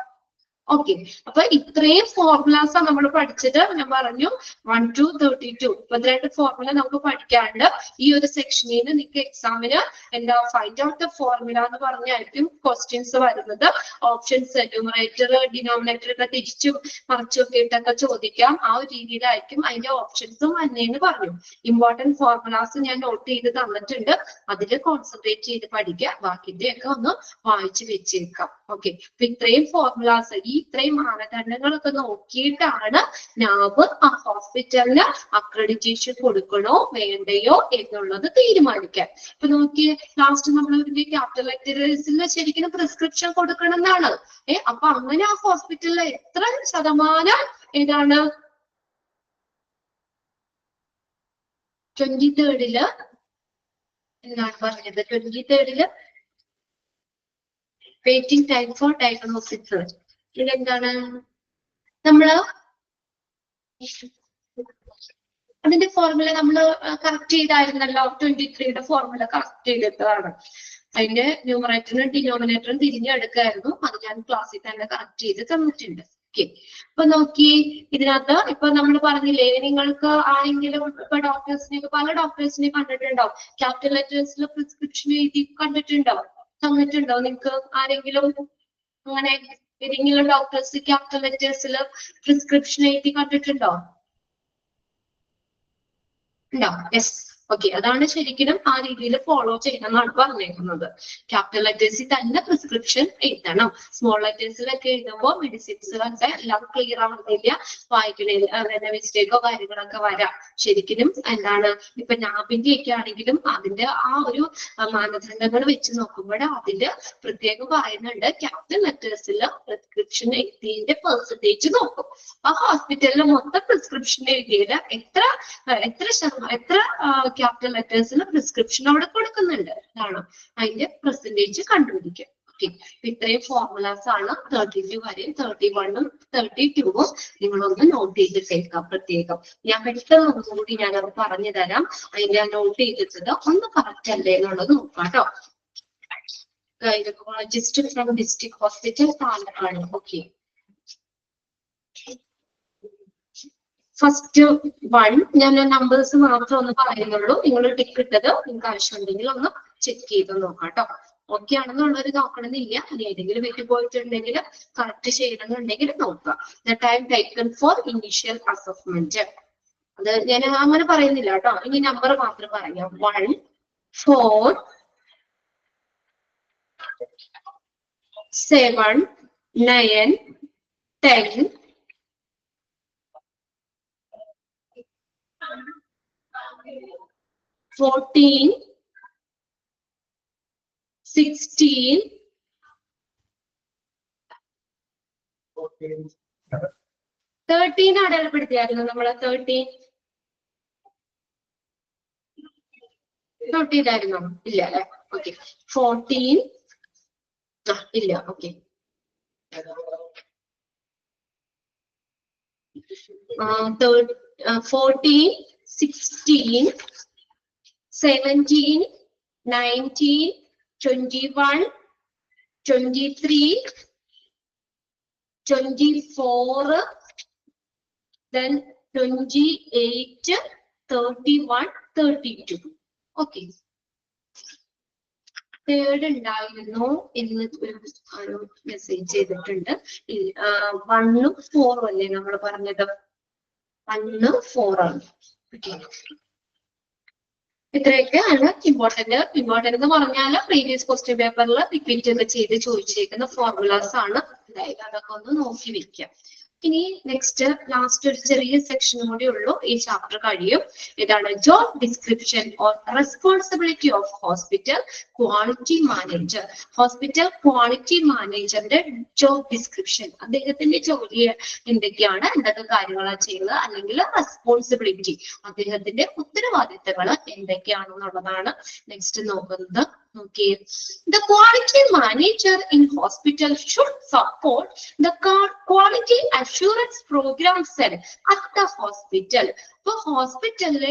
ഓക്കെ, അപ്പൊ ഇത്രയും ഫോർമുലാസ് നമ്മൾ പഠിച്ചത്. ഞാൻ പറഞ്ഞു 1 to 32 32 ഫോർമുല നമുക്ക് പഠിക്കാണ്ട്. ഈ ഒരു സെക്ഷനിൽ നിങ്ങൾക്ക് എക്സാമിന് എന്താ ഫൈൻഡ് ഔട്ട് ദ ഫോർമുല എന്ന് പറഞ്ഞായിരിക്കും ക്വസ്റ്റ്യൻസ് വരുന്നത്. ഓപ്ഷൻസ് ന്യൂമറേറ്റർ ഡിനോമിനേറ്റർ ഒക്കെ തിരിച്ചു മറിച്ചൊക്കെ ഇട്ടൊക്കെ ചോദിക്കാം. ആ ഒരു രീതിയിലായിരിക്കും അതിന്റെ ഓപ്ഷൻസും വന്നേന്ന് പറഞ്ഞു. ഇമ്പോർട്ടന്റ് ഫോർമുലാസ് ഞാൻ നോട്ട് ചെയ്ത് തന്നിട്ടുണ്ട്, അതിൽ കോൺസെൻട്രേറ്റ് ചെയ്ത് പഠിക്കുക. ബാക്കിന്റെ ഒക്കെ ഒന്ന് വായിച്ചു വെച്ചേക്കാം. ഓക്കെ, അപ്പൊ ഇത്രയും ഫോർമുലാസ്, ഇത്രയും മാനദണ്ഡങ്ങളൊക്കെ നോക്കിയിട്ടാണ് നാബ് ആ ഹോസ്പിറ്റലിന് അക്രഡിറ്റേഷൻ കൊടുക്കണോ വേണ്ടയോ എന്നുള്ളത് തീരുമാനിക്കാൻ. ഇപ്പൊ നോക്കിയേ, ലാസ്റ്റ് നമ്മൾ ഇതിന്റെ ക്യാപിറ്റൽ ലെറ്റേഴ്സിൽ ശരിക്കും പ്രിസ്ക്രിപ്ഷൻ കൊടുക്കണം എന്നാണ്. അപ്പൊ അങ്ങനെ ആ ഹോസ്പിറ്റലിൽ എത്ര ശതമാനം ഏതാണ് 23rd എന്താണ് പറഞ്ഞത്, 23rd waiting time for diagnosis. ഇതെന്താണ്, നമ്മള് അതിന്റെ ഫോർമുല നമ്മൾ കറക്റ്റ് ചെയ്തായിരുന്നല്ലോ. 23യുടെ ഫോർമുല കറക്റ്റ് ചെയ്തിട്ടതാണ്. അതിന്റെ ന്യൂമറേറ്ററിനും ഡിനോമിനേറ്ററും തിരിഞ്ഞെടുക്കായിരുന്നു. അത് ഞാൻ ക്ലാസ്സിൽ തന്നെ കറക്റ്റ് ചെയ്ത് തന്നിട്ടുണ്ട്. ഓക്കെ, ഇപ്പൊ നോക്കി ഇതിനകത്ത് ഇപ്പൊ നമ്മൾ പറഞ്ഞില്ലേ, നിങ്ങൾക്ക് ആണെങ്കിലും ഇപ്പൊ ഡോക്ടേഴ്സിനെ പല ഡോക്ടേഴ്സിനെ കണ്ടിട്ടുണ്ടാവും, ക്യാപിറ്റൽ ലെറ്റേഴ്സിൽ പ്രിസ്ക്രിപ്ഷൻ എഴുതി കണ്ടിട്ടുണ്ടോ, തന്നിട്ടുണ്ടോ നിങ്ങൾക്ക് ആരെങ്കിലും? അങ്ങനെ ഏതെങ്കിലും ഡോക്ടേഴ്സ് ക്യാപിറ്റൽ ലെറ്റേഴ്സിൽ പ്രിസ്ക്രിപ്ഷൻ എഴുതി കണ്ടിട്ടുണ്ടോ? ഉണ്ടോ? യെസ്, ഓക്കെ, അതാണ് ശരിക്കും ആ രീതിയിൽ ഫോളോ ചെയ്യണം എന്നാണ് പറഞ്ഞേക്കുന്നത്. ക്യാപിറ്റൽ ലെറ്റേഴ്സിൽ തന്നെ പ്രിസ്ക്രിപ്ഷൻ എഴുതണം. സ്മോൾ ലെറ്റേഴ്സിലൊക്കെ എഴുതുമ്പോൾ മെഡിസിൻസ് ഒക്കെ എല്ലാം ക്ലിയർ ആവുന്നില്ല, വായിക്കണേ മിസ്റ്റേക്കോ കാര്യങ്ങളൊക്കെ വരാം. ശരിക്കും എന്താണ് ഇപ്പൊ നാബിന്റെ ഒക്കെ ആണെങ്കിലും അതിന്റെ ആ ഒരു മാനദണ്ഡങ്ങൾ വെച്ച് നോക്കുമ്പോൾ അതിന്റെ പ്രത്യേകം പറയുന്നുണ്ട്, ക്യാപിറ്റൽ ലെറ്റേഴ്സിൽ പ്രിസ്ക്രിപ്ഷൻ എഴുതിയതിന്റെ പെർസെന്റേജ് നോക്കും. ആ ഹോസ്പിറ്റലിൽ മൊത്തം പ്രിസ്ക്രിപ്ഷൻ എഴുതിയത് എത്ര ക്യാപിറ്റൽ ലെറ്റേഴ്സിൽ പ്രിസ്ക്രിപ്ഷൻ അവിടെ കൊടുക്കുന്നുണ്ട് എന്നാണ് അതിന്റെ പെർസെന്റേജ് കണ്ടുപിടിക്കുക. ഓക്കെ, ഇത്രയും ഫോർമുലാസ് ആണ് 32 വരെയും 31ഉം 32ഉം നിങ്ങളൊന്ന് നോട്ട് ചെയ്തിട്ടേക്കാം പ്രത്യേകം. ഞാൻ പെട്ടെന്ന് ഒന്നുകൂടി ഞാനത് പറഞ്ഞു തരാം. അതിന്റെ നോട്ട് ചെയ്തിട്ടത് ഒന്ന് കറക്റ്റ് അല്ലേ എന്നുള്ളത് നോക്കാം കേട്ടോ. Gynaecologist from district hospital Palakkad. Okay, first 1 ഞാൻ നമ്പേഴ്സ് മാത്രം ഒന്ന് പറയുന്നുള്ളൂ. നിങ്ങൾ ടിക്ക് ഇട്ടത് നിങ്ങൾക്ക് ആവശ്യമുണ്ടെങ്കിൽ ഒന്ന് ചെക്ക് ചെയ്ത് നോക്കാം കേട്ടോ. ഓക്കെ ആണെന്നുള്ളവർ നോക്കണമെന്നില്ല, ഇനി ഏതെങ്കിലും വീട്ടിൽ പോയിട്ടുണ്ടെങ്കിൽ കറക്റ്റ് ചെയ്യണമെന്നുണ്ടെങ്കിൽ നോക്കുക. The time taken four initial assessment, അത് ഞാൻ അങ്ങനെ പറയുന്നില്ല കേട്ടോ. ഇനി നമ്പർ മാത്രം പറയാം. 1, 4, 7, 9, 10, 14, 16, 13 അടയാളപ്പെടുത്തിയായിരുന്നു നമ്മള്. 13 ആയിരുന്നോ? ഇല്ല അല്ലെ. ഓക്കെ, 14 ഇല്ല. Okay, 14, 16, 17, 19, 21, 23, 24, then 28, 31, 32. ഓക്കെ, തേർഡ് ഉണ്ടായിരുന്നു എന്ന് മെസ്സേജ് ചെയ്തിട്ടുണ്ട്. 1ഉം 4ഉം അല്ലേ നമ്മൾ പറഞ്ഞത്? 1, 4 ആണ്. ഓക്കെ, ഇത്രയൊക്കെയാണ് ഇമ്പോർട്ടന്റ്. എന്ന് പറഞ്ഞാൽ പ്രീവിയസ് ക്വസ്റ്റ്യൻ പേപ്പറിൽ റിപ്പീറ്റ് ചെയ്ത് ചോദിച്ചേക്കുന്ന ഫോർമുലാസ് ആണ്. അതായത് അതൊക്കെ ഒന്ന് നോക്കി വെക്കാം. ഇനി നെക്സ്റ്റ് ലാസ്റ്റ് ഒരു ചെറിയ സെക്ഷൻ കൂടി ഉള്ളൂ, ഈ ചാപ്റ്റർ കഴിയും. ഇതാണ് job description or responsibility of hospital quality manager. Hospital quality മാനേജറിന്റെ ജോബ് ഡിസ്ക്രിപ്ഷൻ, അദ്ദേഹത്തിന്റെ ജോലി എന്തൊക്കെയാണ്, എന്തൊക്കെ കാര്യങ്ങളാണ് ചെയ്യുന്നത്, അല്ലെങ്കിൽ റെസ്പോൺസിബിലിറ്റി, അദ്ദേഹത്തിന്റെ ഉത്തരവാദിത്തങ്ങൾ എന്തൊക്കെയാണെന്നുള്ളതാണ് നെക്സ്റ്റ് നോക്കുന്നത്. Okay, the quality manager in hospital should support the quality assurance program cell at the hospital. ഇപ്പൊ ഹോസ്പിറ്റലിലെ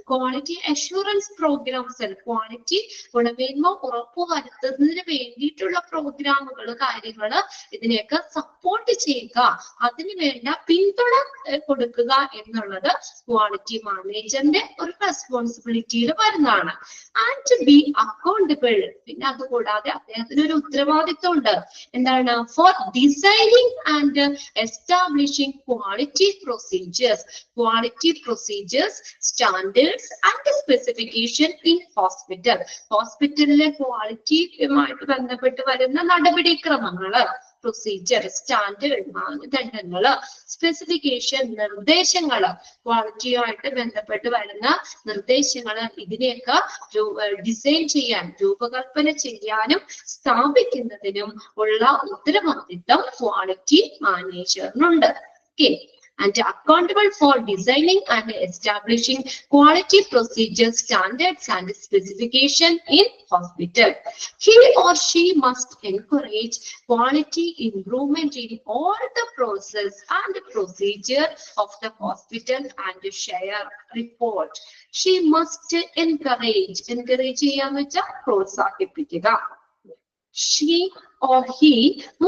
quality assurance program cell, quality ഗുണമേന്മ ഉറപ്പുവരുത്തുന്നതിന് വേണ്ടിയിട്ടുള്ള പ്രോഗ്രാമുകൾ, കാര്യങ്ങള് ഇതിനെയൊക്കെ സപ്പോർട്ട് ചെയ്യുക, അതിന് വേണ്ട പിന്തുണ കൊടുക്കുക എന്നുള്ളത് ക്വാളിറ്റി മാനേജറിന്റെ ഒരു റെസ്പോൺസിബിലിറ്റിയിൽ വരുന്നതാണ്. ആൻഡ് ബി അക്കൗണ്ടബിൾ, പിന്നെ അതുകൂടാതെ അദ്ദേഹത്തിന് ഒരു ഉത്തരവാദിത്വം ഉണ്ട്. എന്താണ്? Four designing and establishing quality procedures, standards and specification in hospital. ഹോസ്പിറ്റലിലെ ക്വാളിറ്റിയുമായിട്ട് ബന്ധപ്പെട്ട് വരുന്ന നടപടിക്രമങ്ങള്, പ്രൊസീജിയർ, സ്റ്റാൻഡേർഡ്, മാനദണ്ഡങ്ങള്, സ്പെസിഫിക്കേഷൻ, നിർദ്ദേശങ്ങള്, ക്വാളിറ്റിയുമായിട്ട് ബന്ധപ്പെട്ട് വരുന്ന നിർദ്ദേശങ്ങള്, ഇതിനെയൊക്കെ ഡിസൈൻ ചെയ്യാൻ, രൂപകൽപ്പന ചെയ്യാനും സ്ഥാപിക്കുന്നതിനും ഉള്ള ഉത്തരവാദിത്തം quality മാനേജറിനുണ്ട്. Okay, and accountable for designing and establishing quality procedures, standards and specification in hospital. He or she must encourage quality improvement in all the process and procedure of the hospital and share report. She must encourage ചെയ്യാന്ന് വെച്ചാൽ പ്രോത്സാഹിപ്പിക്കുക. She or he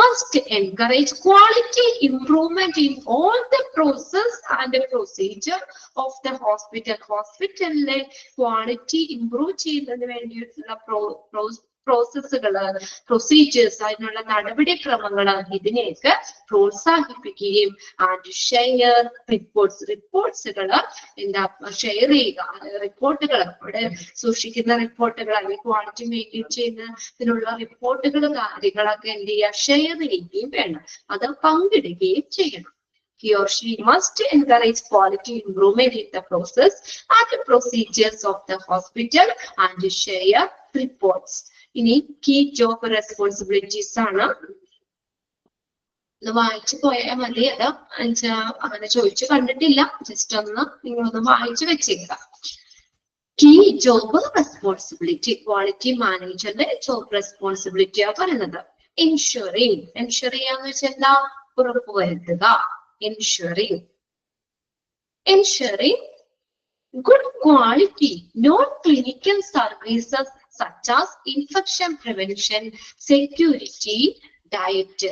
must encourage quality improvement in all the process and the procedure of the hospital. ഹോസ്പിറ്റലിലെ quality improve ചെയ്യുന്നതിന് വേണ്ടിയിട്ടുള്ള പ്രോസസ്സുകള്, procedures, അതിനുള്ള നടപടിക്രമങ്ങള് ഇതിനെയൊക്കെ പ്രോത്സാഹിപ്പിക്കുകയും and share റിപ്പോർട്ട്സുകള് എന്താ ഷെയർ ചെയ്യുക. റിപ്പോർട്ടുകൾ ഇവിടെ സൂക്ഷിക്കുന്ന റിപ്പോർട്ടുകൾ അല്ലെങ്കിൽ ക്വാളിറ്റി മെയിൻറ്റെയിൻ ചെയ്യുന്നതിനുള്ള റിപ്പോർട്ടുകൾ കാര്യങ്ങളൊക്കെ എന്ത് ചെയ്യുക, ഷെയർ ചെയ്യുകയും വേണം, അത് പങ്കിടുകയും ചെയ്യണം. He or she must encourage quality improvement in the process and the procedures of the hospital and share reports. ഇനി key job responsibilities ആണ്. വായിച്ചു പോയാൽ മതി. അത് അങ്ങനെ ചോദിച്ചു കണ്ടിട്ടില്ല, ജസ്റ്റ് ഒന്ന് നിങ്ങളൊന്ന് വായിച്ചു വെച്ചേക്കാം. കീ ജോബ് റെസ്പോൺസിബിലിറ്റി, ക്വാളിറ്റി മാനേജറിന്റെ ജോബ് റെസ്പോൺസിബിലിറ്റിയാ പറയുന്നത്. എൻഷുറിങ്, എൻഷുർ ചെയ്യാന്ന് വെച്ചാൽ എന്താ, ഉറപ്പുവരുത്തുക. Ensuring good quality non-clinical services such as infection prevention, security, diet.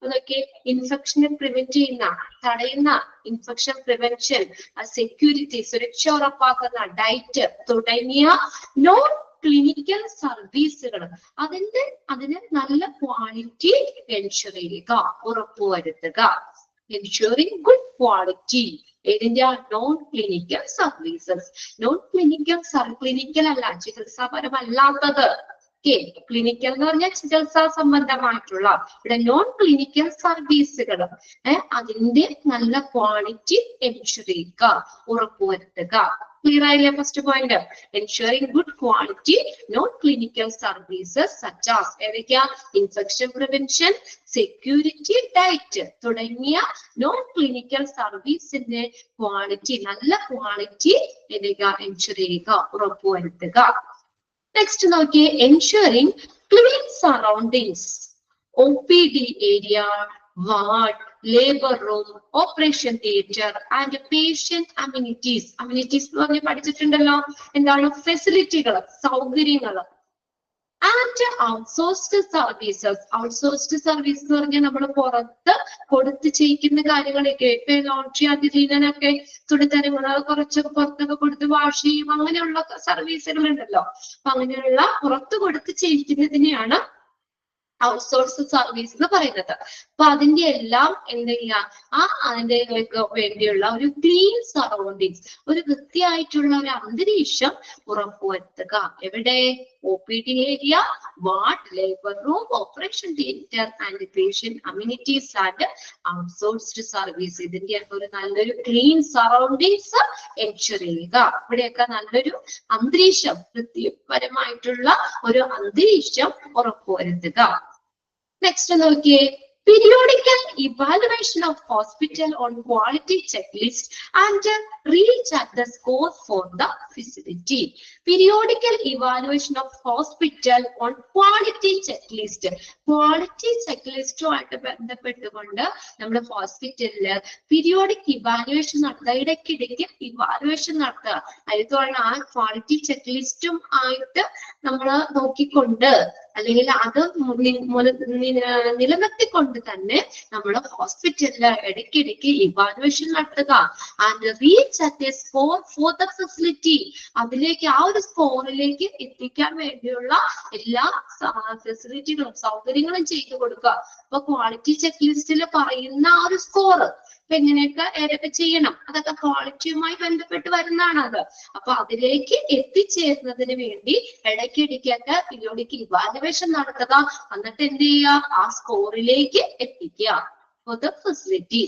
അതൊക്കെ ഇൻഫെക്ഷനെ പ്രിവെന്റ് ചെയ്യുന്ന, തടയുന്ന ഇൻഫെക്ഷൻ പ്രിവെൻഷൻ, സെക്യൂരിറ്റി, സുരക്ഷ ഉറപ്പാക്കുന്ന, ഡയറ്റ് തുടങ്ങിയ നോൺ ക്ലിനിക്കൽ സർവീസുകൾ അതിന് നല്ല ക്വാളിറ്റി എൻഷുർ ചെയ്യുക, ഉറപ്പുവരുത്തുക. Ensuring good quality ഏതിന്റെ non clinical services. Non clinical അല്ല, ചികിത്സാപരമല്ലാത്തത്. ക്ലിനിക്കൽ എന്ന് പറഞ്ഞാൽ ചികിത്സാ സംബന്ധമായിട്ടുള്ള, ഇവിടെ നോൺ ക്ലിനിക്കൽ സർവീസുകൾ അതിന്റെ നല്ല ക്വാളിറ്റി എൻഷുർ ചെയ്യുക, ഉറപ്പുവരുത്തുക. ക്ലിയർ ആയില്ലേ first point? Ensuring good quality non clinical services such as ഏതൊക്കെയാ, ഇൻഫെക്ഷൻ പ്രിവെൻഷൻ, സെക്യൂരിറ്റി, ഡയറ്റ് തുടങ്ങിയ നോൺ ക്ലിനിക്കൽ സർവീസിന്റെ ക്വാളിറ്റി, നല്ല ക്വാളിറ്റി എൻഷുർ ചെയ്യുക, ഉറപ്പുവരുത്തുക. നെക്സ്റ്റ് നോക്കിയേ, ensuring clean surroundings, OPD area, ward, labour room, operation theatre and patient amenities. Amenities എന്ന് പറഞ്ഞ് പഠിച്ചിട്ടുണ്ടല്ലോ, എന്താണ്, ഫെസിലിറ്റികൾ, സൗകര്യങ്ങൾ. And outsourced services. Outsourced service എന്ന് പറഞ്ഞാൽ നമ്മൾ പുറത്ത് കൊടുത്ത് ചെയ്യിക്കുന്ന കാര്യങ്ങളൊക്കെ, ഇപ്പൊ ലോട്ടറി അതിഥീനൊക്കെ തുണിത്തരങ്ങൾ കുറച്ച് പുറത്തൊക്കെ കൊടുത്ത് വാഷ് ചെയ്യും, അങ്ങനെയുള്ള സർവീസുകൾ ഉണ്ടല്ലോ. അപ്പൊ അങ്ങനെയുള്ള പുറത്ത് കൊടുത്ത് ചെയ്യിക്കുന്നതിനെയാണ് ഔട്ട്സോഴ്സ് സർവീസ് എന്ന് പറയുന്നത്. അപ്പൊ അതിന്റെ എല്ലാം എന്ത് ചെയ്യുക, അതിന്റെ വേണ്ടിയുള്ള ഒരു ക്ലീൻ സറൗണ്ടിങ്സ്, ഒരു വൃത്തിയായിട്ടുള്ള ഒരു അന്തരീക്ഷം ഉറപ്പുവരുത്തുക. എവിടെ? OPD area, ward, labour room, operation theatre and patient amenities and outsourced service. ഇതിന്റെ ഒരു നല്ലൊരു ക്ലീൻ സറൗണ്ടിങ്സ് എൻഷുർ ചെയ്യുക. ഇവിടെയൊക്കെ നല്ലൊരു അന്തരീക്ഷം, വൃത്തിപരമായിട്ടുള്ള ഒരു അന്തരീക്ഷം ഉറപ്പുവരുത്തുക. നെക്സ്റ്റ് നോക്കിയേ, periodical evaluation of hospital on quality checklist and reach at the score for the facility. Periodical evaluation of hospital on quality checklist. Quality checklist ആയിട്ട് ബന്ധപ്പെട്ടുകൊണ്ട് നമ്മുടെ ഹോസ്പിറ്റലില് പീരിയോഡിക് ഇവാലുവേഷൻ നടത്തുക, ഇടയ്ക്കിടയ്ക്ക് ഇവാലുവേഷൻ നടത്തുക. അതുകൊണ്ട് ആ ക്വാളിറ്റി ചെക്ക്ലിസ്റ്റും ആയിട്ട് നമ്മൾ നോക്കിക്കൊണ്ട്, അല്ലെങ്കിൽ അത് നിലനിർത്തിക്കൊണ്ട് തന്നെ നമ്മൾ ഹോസ്പിറ്റലില് ഇടയ്ക്കിടയ്ക്ക് ഇവാലുവേഷൻ നടത്തുക. And reach at A score for the facility. അതിലേക്ക് ആ ഒരു സ്കോറിലേക്ക് എത്തിക്കാൻ വേണ്ടിയുള്ള എല്ലാ ഫെസിലിറ്റികളും സൗകര്യങ്ങളും ചെയ്തു കൊടുക്കുക. അപ്പൊ ക്വാളിറ്റി ചെക്ക് ലിസ്റ്റിൽ പറയുന്ന ആ ഒരു സ്കോർ ഇപ്പൊ എങ്ങനെയൊക്കെ ഏതൊക്കെ ചെയ്യണം, അതൊക്കെ ക്വാളിറ്റിയുമായി ബന്ധപ്പെട്ട് വരുന്നതാണ് അത്. അപ്പൊ അതിലേക്ക് എത്തിച്ചേരുന്നതിന് വേണ്ടി ഇടയ്ക്കിടയ്ക്കൊക്കെ പീരിയോഡിക് ഇവാലുവേഷൻ നടത്തുക. എന്നിട്ട് എന്ത് ചെയ്യുക, ആ സ്കോറിലേക്ക് എത്തിക്കുക. ഫെസിലിറ്റി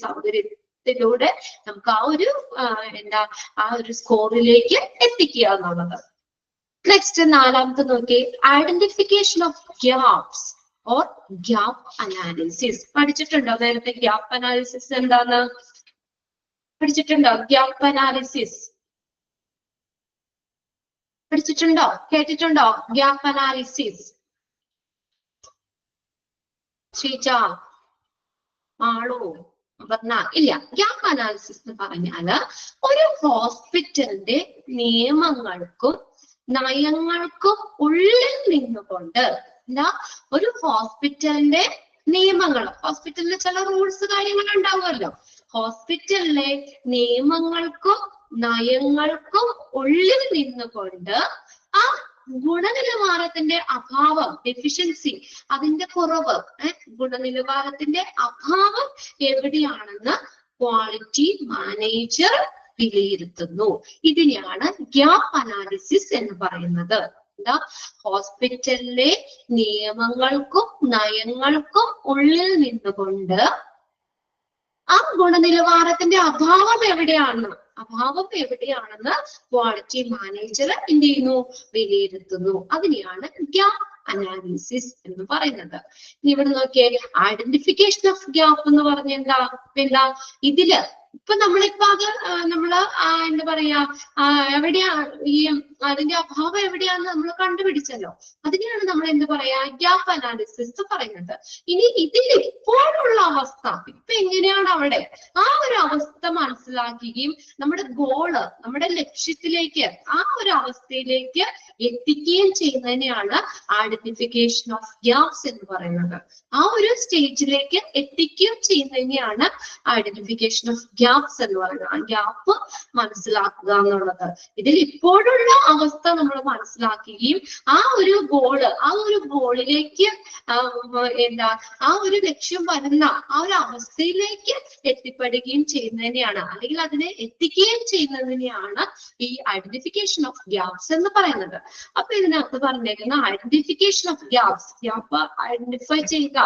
സൗകര്യത്തിലൂടെ നമുക്ക് ആ ഒരു ആ ഒരു സ്കോറിലേക്ക് എത്തിക്കുക എന്നുള്ളത്. നെക്സ്റ്റ് നാലാമത്തെ നോക്കി, identification of gaps or gap analysis. പഠിച്ചിട്ടുണ്ടോ നേരത്തെ ഗ്യാപ്പ് അനാലിസിസ് എന്താന്ന്? പഠിച്ചിട്ടുണ്ടോ? ഗ്യാപ്പ് അനാലിസിസ് പഠിച്ചിട്ടുണ്ടോ? കേട്ടിട്ടുണ്ടോ? ഗ്യാപ്പ് അനാലിസിസ് ശ്രീജ, ആളോ പറഞ്ഞ ഇല്ല. ഗ്യാപ്പ് അനാലിസിസ് എന്ന് പറഞ്ഞാല് ഒരു ഹോസ്പിറ്റലിന്റെ നിയമങ്ങൾക്കും നയങ്ങൾക്കും ഉള്ളിൽ നിന്നുകൊണ്ട് എന്താ ഒരു ഹോസ്പിറ്റലിന്റെ നിയമങ്ങൾ, ഹോസ്പിറ്റലിലെ ചില റൂൾസ് കാര്യങ്ങൾ ഉണ്ടാവുമല്ലോ. ഹോസ്പിറ്റലിലെ നിയമങ്ങൾക്കും നയങ്ങൾക്കും ഉള്ളിൽ നിന്നുകൊണ്ട് ആ ഗുണനിലവാരത്തിന്റെ അഭാവം, ഡെഫിഷ്യൻസി, അതിന്റെ കുറവ്, ഗുണനിലവാരത്തിന്റെ അഭാവം എവിടെയാണെന്ന് ക്വാളിറ്റി മാനേജർ വിലയിരുത്തുന്നു. ഇതിനെയാണ് ഗ്യാപ്പ് അനാലിസിസ് എന്ന് പറയുന്നത്. എന്താ ഹോസ്പിറ്റലിലെ നിയമങ്ങൾക്കും നയങ്ങൾക്കും ഉള്ളിൽ നിന്നുകൊണ്ട് ആ ഗുണനിലവാരത്തിന്റെ അഭാവം എവിടെയാണെന്ന് ക്വാളിറ്റി മാനേജർ എന്ത് ചെയ്യുന്നു, വിലയിരുത്തുന്നു. അതിനെയാണ് ഗ്യാപ്പ് അനാലിസിസ് എന്ന് പറയുന്നത്. ഇനി ഇവിടെ നോക്കിയേ, ഐഡന്റിഫിക്കേഷൻ ഓഫ് ഗ്യാപ്പ് എന്ന് പറഞ്ഞ എന്താ ഇതില് ഇപ്പൊ നമ്മളിപ്പോ അത് എന്താ പറയാ, എവിടെയാ ഈ അതിന്റെ അഭാവം എവിടെയാന്ന് നമ്മൾ കണ്ടുപിടിച്ചല്ലോ. അതിനെയാണ് നമ്മൾ എന്ത് പറയാ, ഗ്യാപ്പ് അനാലിസിസ് പറയുന്നത്. ഇനി ഇതിൽ ഇപ്പോഴുള്ള അവസ്ഥ, ഇപ്പൊ എങ്ങനെയാണ് അവിടെ, ആ ഒരു അവസ്ഥ മനസ്സിലാക്കുകയും നമ്മുടെ ഗോള്, നമ്മുടെ ലക്ഷ്യത്തിലേക്ക്, ആ ഒരു അവസ്ഥയിലേക്ക് എത്തിക്കുകയും ചെയ്യുന്നതിനെയാണ് ഐഡന്റിഫിക്കേഷൻ ഓഫ് ഗ്യാപ്സ് എന്ന് പറയുന്നത്. ആ ഒരു സ്റ്റേജിലേക്ക് എത്തിക്കുകയും ചെയ്യുന്നതിനെയാണ് ഐഡന്റിഫിക്കേഷൻ ഓഫ് ഗ്യാപ്സ് എന്ന് പറയുന്നത്. ആ ഗ്യാപ്പ് മനസ്സിലാക്കുക എന്നുള്ളത്. ഇതിൽ ഇപ്പോഴുള്ള അവസ്ഥ നമ്മൾ മനസ്സിലാക്കുകയും ആ ഒരു ഗോളിലേക്ക് ആ ഒരു ലക്ഷ്യം വരുന്ന ആ ഒരു അവസ്ഥയിലേക്ക് എത്തിപ്പെടുകയും ചെയ്യുന്നതിനെയാണ്, അല്ലെങ്കിൽ അതിനെ എത്തിക്കുകയും ചെയ്യുന്നതിനെയാണ് ഈ ഐഡന്റിഫിക്കേഷൻ ഓഫ് ഗ്യാപ്സ് എന്ന് പറയുന്നത്. അപ്പൊ ഇതിനകത്ത് പറഞ്ഞേക്കുന്ന ഐഡന്റിഫിക്കേഷൻ ഓഫ് ഗ്യാപ്പ് ഐഡന്റിഫൈ ചെയ്യുക.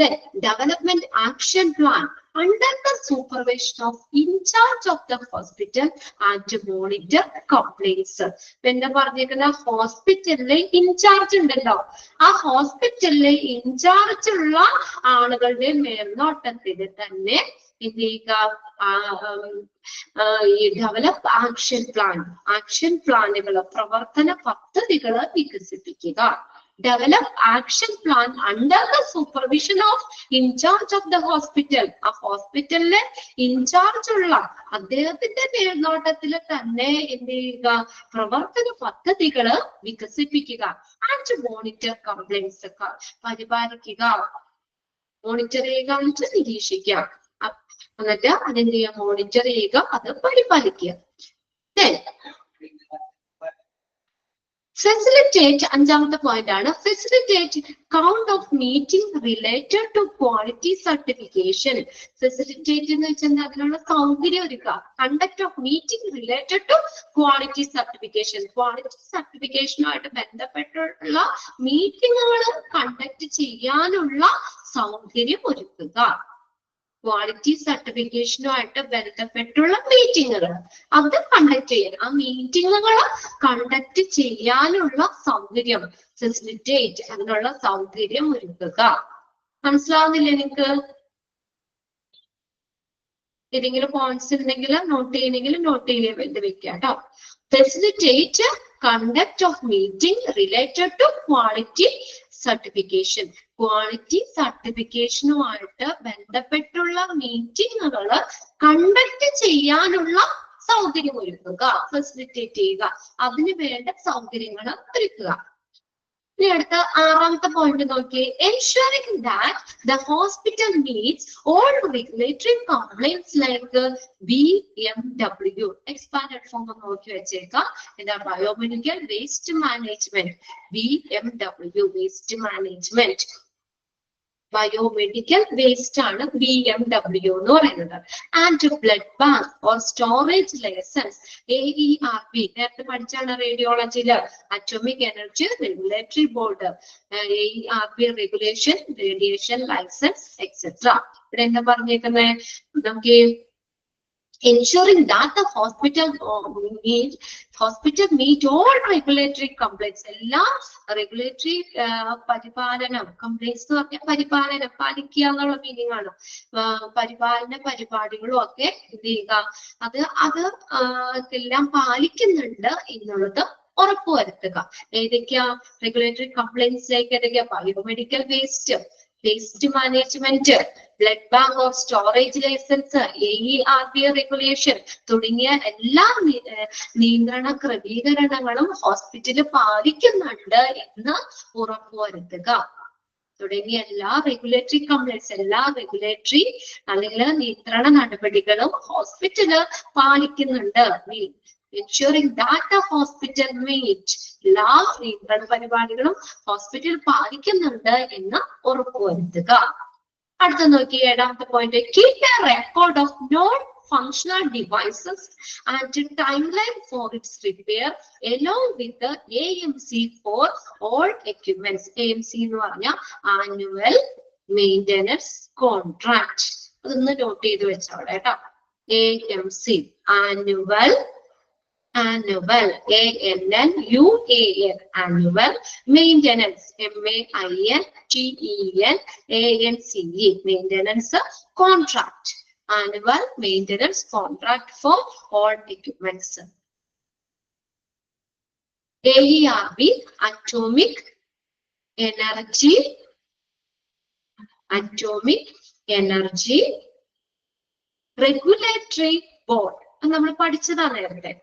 Then development action plan under the supervision of in charge of the hospital and to monitor complaints. പിന്നെ പറഞ്ഞേക്കുന്ന ഹോസ്പിറ്റലിലെ ഇൻചാർജ് ഉണ്ടല്ലോ, ആ ഹോസ്പിറ്റലിലെ ഇൻചാർജ് ഉള്ള ആളുകളുടെ മേൽനോട്ടത്തിൽ തന്നെ എന്ത് ചെയ്യുക, ഈ ഡെവലപ്പ് ആക്ഷൻ പ്ലാനുകൾ, പ്രവർത്തന പദ്ധതികൾ വികസിപ്പിക്കുക. Develop action plan under the supervision of in charge of the hospital. ആ ഹോസ്പിറ്റലിലെ ഇൻചാർജ് ഉള്ള അദ്ദേഹത്തിന്റെ മേൽനോട്ടത്തിൽ തന്നെ എന്ത് ചെയ്യുക, പ്രവർത്തന പദ്ധതികൾ വികസിപ്പിക്കുക. ആൻഡ് മോണിറ്റർ കംപ്ലൈന്റ്സ് പരിപാലിക്കുക. മോണിറ്റർ ചെയ്യുക, നിരീക്ഷിക്കുക, എന്നിട്ട് അതെന്ത് ചെയ്യുക, മോണിറ്റർ ചെയ്യുക, അത് പരിപാലിക്കുക. ഫെസിലിറ്റേറ്റ്, അഞ്ചാമത്തെ പോയിന്റ് ആണ് facilitate count of meeting related to quality certification. Facilitate എന്ന് വെച്ചാൽ അതിനുള്ള സൗകര്യം ഒരുക്കുക. Conduct of meeting related to quality certification. Quality സർട്ടിഫിക്കേഷനുമായിട്ട് ബന്ധപ്പെട്ടുള്ള മീറ്റിങ്ങുകൾ കണ്ടക്ട് ചെയ്യാനുള്ള സൗകര്യം ഒരുക്കുക. ക്വാളിറ്റി സർട്ടിഫിക്കേഷനുമായിട്ട് ബന്ധപ്പെട്ടുള്ള മീറ്റിങ്ങുകൾ അത് കണ്ടക്ട് ചെയ്യാൻ, ആ മീറ്റിങ്ങുകൾ കണ്ടക്ട് ചെയ്യാനുള്ള സൗകര്യം, ഫെസിലിറ്റേറ്റ്, അതിനുള്ള സൗകര്യം ഒരുക്കുക. മനസ്സിലാവുന്നില്ലേ നിങ്ങൾക്ക്? ഏതെങ്കിലും പോയിന്റ്സ് ഉണ്ടെങ്കിൽ നോട്ട് ചെയ്യണമെങ്കിൽ നോട്ട് ചെയ്യാൻ വേണ്ടി വെക്കുക കേട്ടോ. Facilitate conduct of meeting related to quality certification. Quality സർട്ടിഫിക്കേഷനുമായിട്ട് ബന്ധപ്പെട്ടുള്ള മീറ്റിങ്ങുകൾ കണ്ടക്ട് ചെയ്യാനുള്ള സൗകര്യം ഒരുക്കുക, ഫെസിലിറ്റേറ്റ് ചെയ്യുക, അതിന് വേണ്ട സൗകര്യങ്ങൾ ഒരുക്കുക. ഇനി അടുത്ത ആറാമത്തെ പോയിന്റ് നോക്കിയേ, ensuring that the hospital meets all regulatory complaints like BMW. expanded form നോക്കി വെച്ചേക്കാം. എന്താ, biomedical waste management, BMW, waste management. Biomedical waste ആണ് BMW എന്ന് പറയുന്നത്. And blood bank or storage licence, AERB, നേരത്തെ പഠിച്ചാണ് റേഡിയോളജിയില്, atomic energy regulatory board, AERB regulation, radiation licence et cetera. ഇവിടെ എന്താ പറഞ്ഞേക്കുന്നത്, നമുക്ക് ensuring that the hospital meet all regulatory complaints. എല്ലാ റെഗുലേറ്ററി പരിപാലനം, കംപ്ലൈൻസ് എന്ന് പറഞ്ഞാൽ പരിപാലനം, പാലിക്കുക എന്നുള്ള മീനിങ് ആണ്. പരിപാലന പരിപാടികളും ഒക്കെ എന്ത് ചെയ്യുക, അത് എല്ലാം പാലിക്കുന്നുണ്ട് എന്നുള്ളത് ഉറപ്പുവരുത്തുക. ഏതൊക്കെയാ റെഗുലേറ്ററി കംപ്ലൈൻസിലേക്ക്? ഏതൊക്കെയാ? Biomedical waste, waste management, blood bank of storage licence, AERB regulation തുടങ്ങിയ എല്ലാ നിയന്ത്രണ ക്രമീകരണങ്ങളും ഹോസ്പിറ്റല് പാലിക്കുന്നുണ്ട് എന്ന് ഉറപ്പുവരുത്തുക. തുടങ്ങിയ എല്ലാ റെഗുലേറ്ററി കംപ്ലൈൻസ്, എല്ലാ റെഗുലേറ്ററി അല്ലെങ്കിൽ നിയന്ത്രണ നടപടികളും hospital പാലിക്കുന്നുണ്ട്. ensuring that the hospital meet എല്ലാ നിയന്ത്രണ പരിപാടികളും ഹോസ്പിറ്റൽ പാലിക്കുന്നുണ്ട് എന്ന് ഉറപ്പുവരുത്തുക. അടുത്ത നോക്കി 7ാമത്തെ point, keep a record of non-functional devices and timeline for its repair along with the AMC for all equipments. AMC എന്ന് പറഞ്ഞ annual maintenance contract. അതൊന്ന് നോട്ട് ചെയ്ത് വെച്ചോളെ കേട്ടോ. AMC annual ANNUAL annual maintenance MAINTENANCE maintenance contract, annual maintenance contract for all equipments. AERB atomic energy regulatory board നമ്മൾ പഠിച്ചതാണ് നേരത്തെ.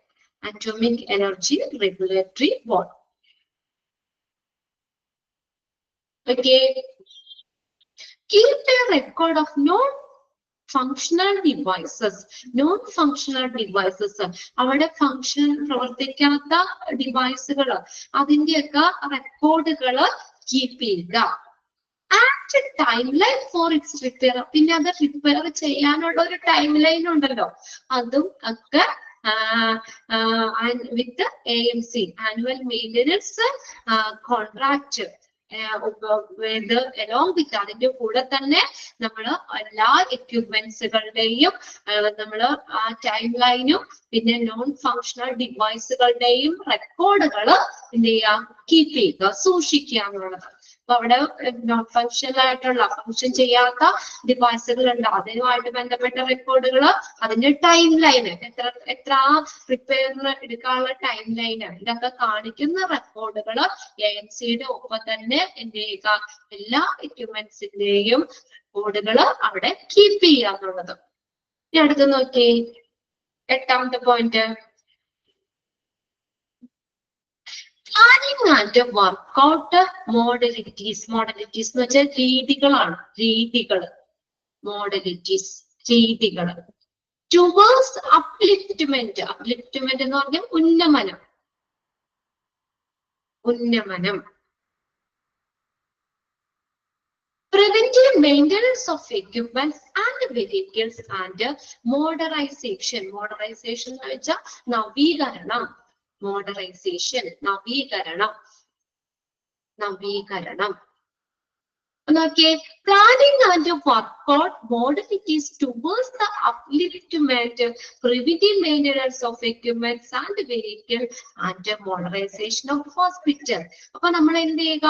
Atomic Energy Regulatory Board. Okay. Keep a record of non-functional devices. Non-functional devices. അവരുടെ function പ്രവർത്തിക്കാത്ത ഡിവൈസുകൾ അതിന്റെയൊക്കെ റെക്കോർഡുകൾ keep ചെയ്യുക. And time line for its repair. പിന്നെ അത് റിപ്പയർ ചെയ്യാനുള്ള ഒരു ടൈം ലൈൻ ഉണ്ടല്ലോ, അതും ഒക്കെ with the AMC annual maintenance contract along with അതിന്റെ കൂടെ തന്നെ നമ്മൾ എല്ലാ എക്യുപ്മെന്റ്സുകളുടെയും നമ്മൾ ആ ടൈം ലൈനും പിന്നെ നോൺ ഫങ്ഷണൽ ഡിവൈസുകളുടെയും റെക്കോർഡുകൾ എന്ത് ചെയ്യുക, കീപ്പ് ചെയ്യുക, സൂക്ഷിക്കുക എന്നുള്ളത്. അപ്പൊ അവിടെ നോൺ ഫങ്ഷണൽ ആയിട്ടുള്ള ഫങ്ഷൻ ചെയ്യാത്ത ഡിവൈസുകൾ ഉണ്ട്, അതിനുമായിട്ട് ബന്ധപ്പെട്ട റെക്കോർഡുകൾ, അതിന്റെ ടൈം ലൈന് എത്ര റിപ്പയറിന് എടുക്കാനുള്ള ടൈം ലൈന് ഇതൊക്കെ കാണിക്കുന്ന റെക്കോർഡുകൾ AMCയുടെ ഒപ്പം തന്നെ എന്ത് ചെയ്യുക, എല്ലാ എക്യുപ്മെന്റ്സിന്റെയും റെക്കോർഡുകൾ അവിടെ കീപ്പ് ചെയ്യുക എന്നുള്ളത്. ഇനി അടുത്ത് നോക്കി 8ാമത്തെ point, planning and workout modalities. Modalities എന്ന് വെച്ചാൽ രീതികളാണ്, modalities രീതികൾ. Towards upliftment എന്ന് പറഞ്ഞാൽ ഉന്നമനം. Preventive maintenance of equipments and vehicles and modernization. Modernization എന്ന് വെച്ചാൽ നവീകരണം. Modernization, നവീകരണം. Okay, planning and workout modalities towards the upliftment, preventive maintenance of equipments and vehicles and modernization of hospital. അപ്പൊ നമ്മൾ എന്ത് ചെയ്യുക,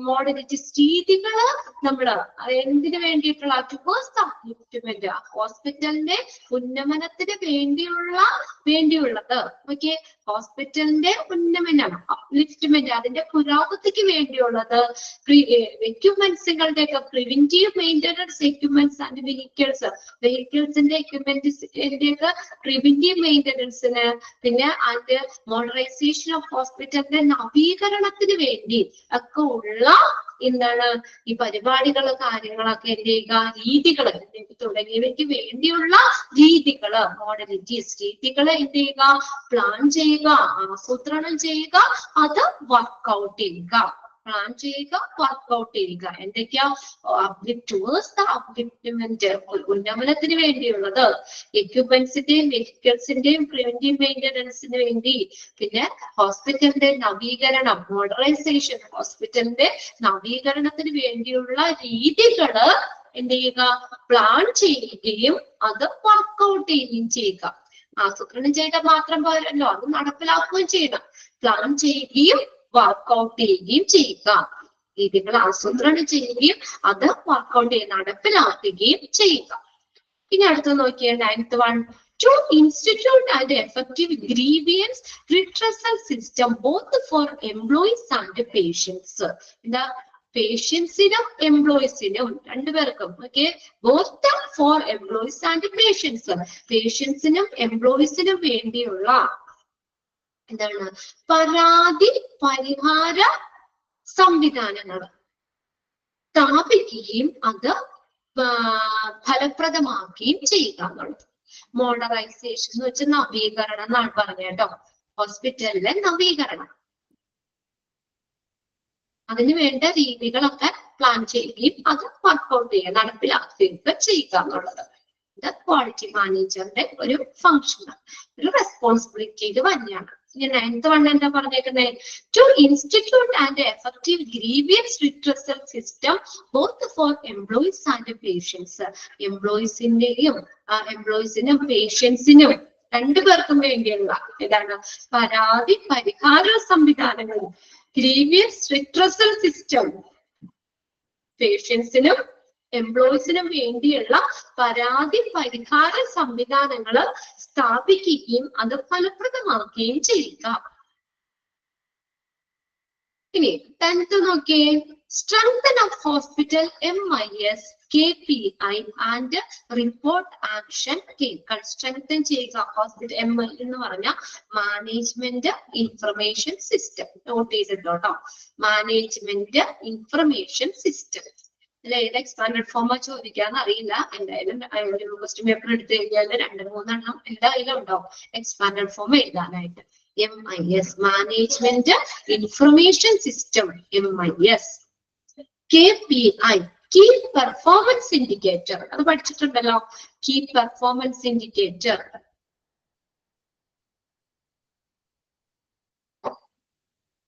മോഡലിറ്റീസ് രീതികൾ നമ്മൾ എന്തിനു വേണ്ടിയിട്ടുള്ള towards the upliftment, ഹോസ്പിറ്റലിന്റെ ഉന്നമനത്തിന് വേണ്ടിയുള്ളത്. ഓക്കെ, ഹോസ്പിറ്റലിന്റെ ഉന്നമനം, അപ്ലിഫ്റ്റ്മെന്റ്, അതിന്റെ പുരോഗതിക്ക് വേണ്ടിയുള്ളത്. എക്യുപ്മെന്റ്സുകളുടെ പ്രിവെന്റീവ് മെയിൻ്റെനൻസ് എക്യുപ്മെന്റ്സ് ആൻഡ് വെഹിക്കിൾസിന്റെ എക്യുപ്മെന്റിന്റെ ഒക്കെ പ്രിവെന്റീവ് മെയിൻ്റെനൻസിന്, പിന്നെ അതിന്റെ മോഡറൈസേഷൻ ഓഫ് ഹോസ്പിറ്റലിന്റെ നവീകരണത്തിന് വേണ്ടി ഒക്കെ ഉള്ള എന്താണ് ഈ പരിപാടികള്, കാര്യങ്ങളൊക്കെ എന്ത് ചെയ്യുക, രീതികൾ തുടങ്ങിയവയ്ക്ക് വേണ്ടിയുള്ള രീതികള്, മോഡലിറ്റീസ് രീതികള് എന്ത് ചെയ്യുക, പ്ലാൻ ചെയ്യുക, ആസൂത്രണം ചെയ്യുക, അത് വർക്ക്ഔട്ട് ചെയ്യുക. പ്ലാൻ ചെയ്യുക, വർക്ക്ഔട്ട് ചെയ്യുക. എന്തൊക്കെയാ, ടുവേഴ്സ് ദ അപ്ലിഫ്റ്റ്മെന്റ്, ഉന്നമനത്തിന് വേണ്ടിയുള്ളത്, എക്യുപ്മെന്റ്സിന്റെയും വെഹിക്കിൾസിന്റെയും പ്രിവെന്റീവ് മെയിൻ്റെനൻസിന് വേണ്ടി, പിന്നെ ഹോസ്പിറ്റലിന്റെ നവീകരണം, മോഡറൈസേഷൻ, ഹോസ്പിറ്റലിന്റെ നവീകരണത്തിന് വേണ്ടിയുള്ള രീതികള് എന്ത് ചെയ്യുക, പ്ലാൻ ചെയ്യുകയും അത് വർക്ക്ഔട്ട് ചെയ്യുകയും ചെയ്യുക. ആസൂത്രണം ചെയ്താൽ മാത്രം പോരല്ലോ, അത് നടപ്പിലാക്കുകയും ചെയ്യണം. പ്ലാൻ ചെയ്യുകയും വർക്ക്ഔട്ട് ചെയ്യുകയും ചെയ്യുക. രീതികൾ ആസൂത്രണം ചെയ്യുകയും അത് വർക്ക്ഔട്ട് ചെയ്ത് നടപ്പിലാക്കുകയും ചെയ്യുക. ഇനി അടുത്ത് നോക്കിയാൽ 9th one, to institute and effective grievance redressal system both for employees and patients. പേഷ്യൻസിനും എംപ്ലോയീസിനും രണ്ടുപേർക്കും. Okay, both for employees and patients. പേഷ്യൻസിനും എംപ്ലോയീസിനും വേണ്ടിയുള്ള എന്താണ് പരാതി പരിഹാര സംവിധാനങ്ങൾ സ്ഥാപിക്കുകയും അത് ഫലപ്രദമാക്കുകയും ചെയ്യുക എന്നുള്ളത്. മോഡറൈസേഷൻ എന്ന് വെച്ചാൽ നവീകരണം എന്നാണ് പറഞ്ഞത് കേട്ടോ. ഹോസ്പിറ്റലിലെ നവീകരണം, അതിന് വേണ്ട രീതികളൊക്കെ പ്ലാൻ ചെയ്യുകയും അത് വർക്ക്ഔട്ട് ചെയ്യുക, നടപ്പിലാക്കുകയൊക്കെ ചെയ്യുക എന്നുള്ളത് ക്വാളിറ്റി മാനേജറിന്റെ ഒരു ഫംഗ്ഷൻ, ഒരു റെസ്പോൺസിബിലിറ്റി തന്നെയാണ്. ഇനി 9th വൺ എന്താ പറഞ്ഞേക്കുന്നത്? To institute and effective grievance redressal system both for employees and patients. എംപ്ലോയീസിനും പേഷ്യൻസിനും രണ്ടുപേർക്കും വേണ്ടിയുള്ള ഏതാണ് പരാതി പരിഹാര സംവിധാനങ്ങൾ. ഗ്രീവിയൻസ് റിട്രസൽ സിസ്റ്റം, പേഷ്യൻസിനും എംപ്ലോയീസിനും വേണ്ടിയുള്ള പരാതി പരിഹാര സംവിധാനങ്ങൾ സ്ഥാപിക്കുകയും അത് ഫലപ്രദമാക്കുകയും ചെയ്യുക. ഇനി 10th നോക്കിയേ. Strengthen of hospital MIS KPI and report action taken. Strengthen ചെയ്യുക ഹോസ്പിറ്റൽ MI എന്ന് പറഞ്ഞ മാനേജ്മെന്റ് ഇൻഫർമേഷൻ സിസ്റ്റം. നോട്ട് ചെയ്തിട്ടോ, മാനേജ്മെന്റ് ഇൻഫർമേഷൻ സിസ്റ്റം. അല്ലെ ഏത് എക്സ്പാൻഡഡ് ഫോമാ ചോദിക്കാന്ന് അറിയില്ല. എന്തായാലും ക്വസ്റ്റ്യൻ പേപ്പർ എടുത്തു കഴിഞ്ഞാൽ 2-3 എണ്ണം എന്തായാലും ഉണ്ടാവും എക്സ്പാൻഡഡ് ഫോം എഴുതാനായിട്ട്. MIS management information system. MIS KPI key performance indicator, അത് പഠിച്ചിട്ടുണ്ടല്ലോ. Key performance indicator,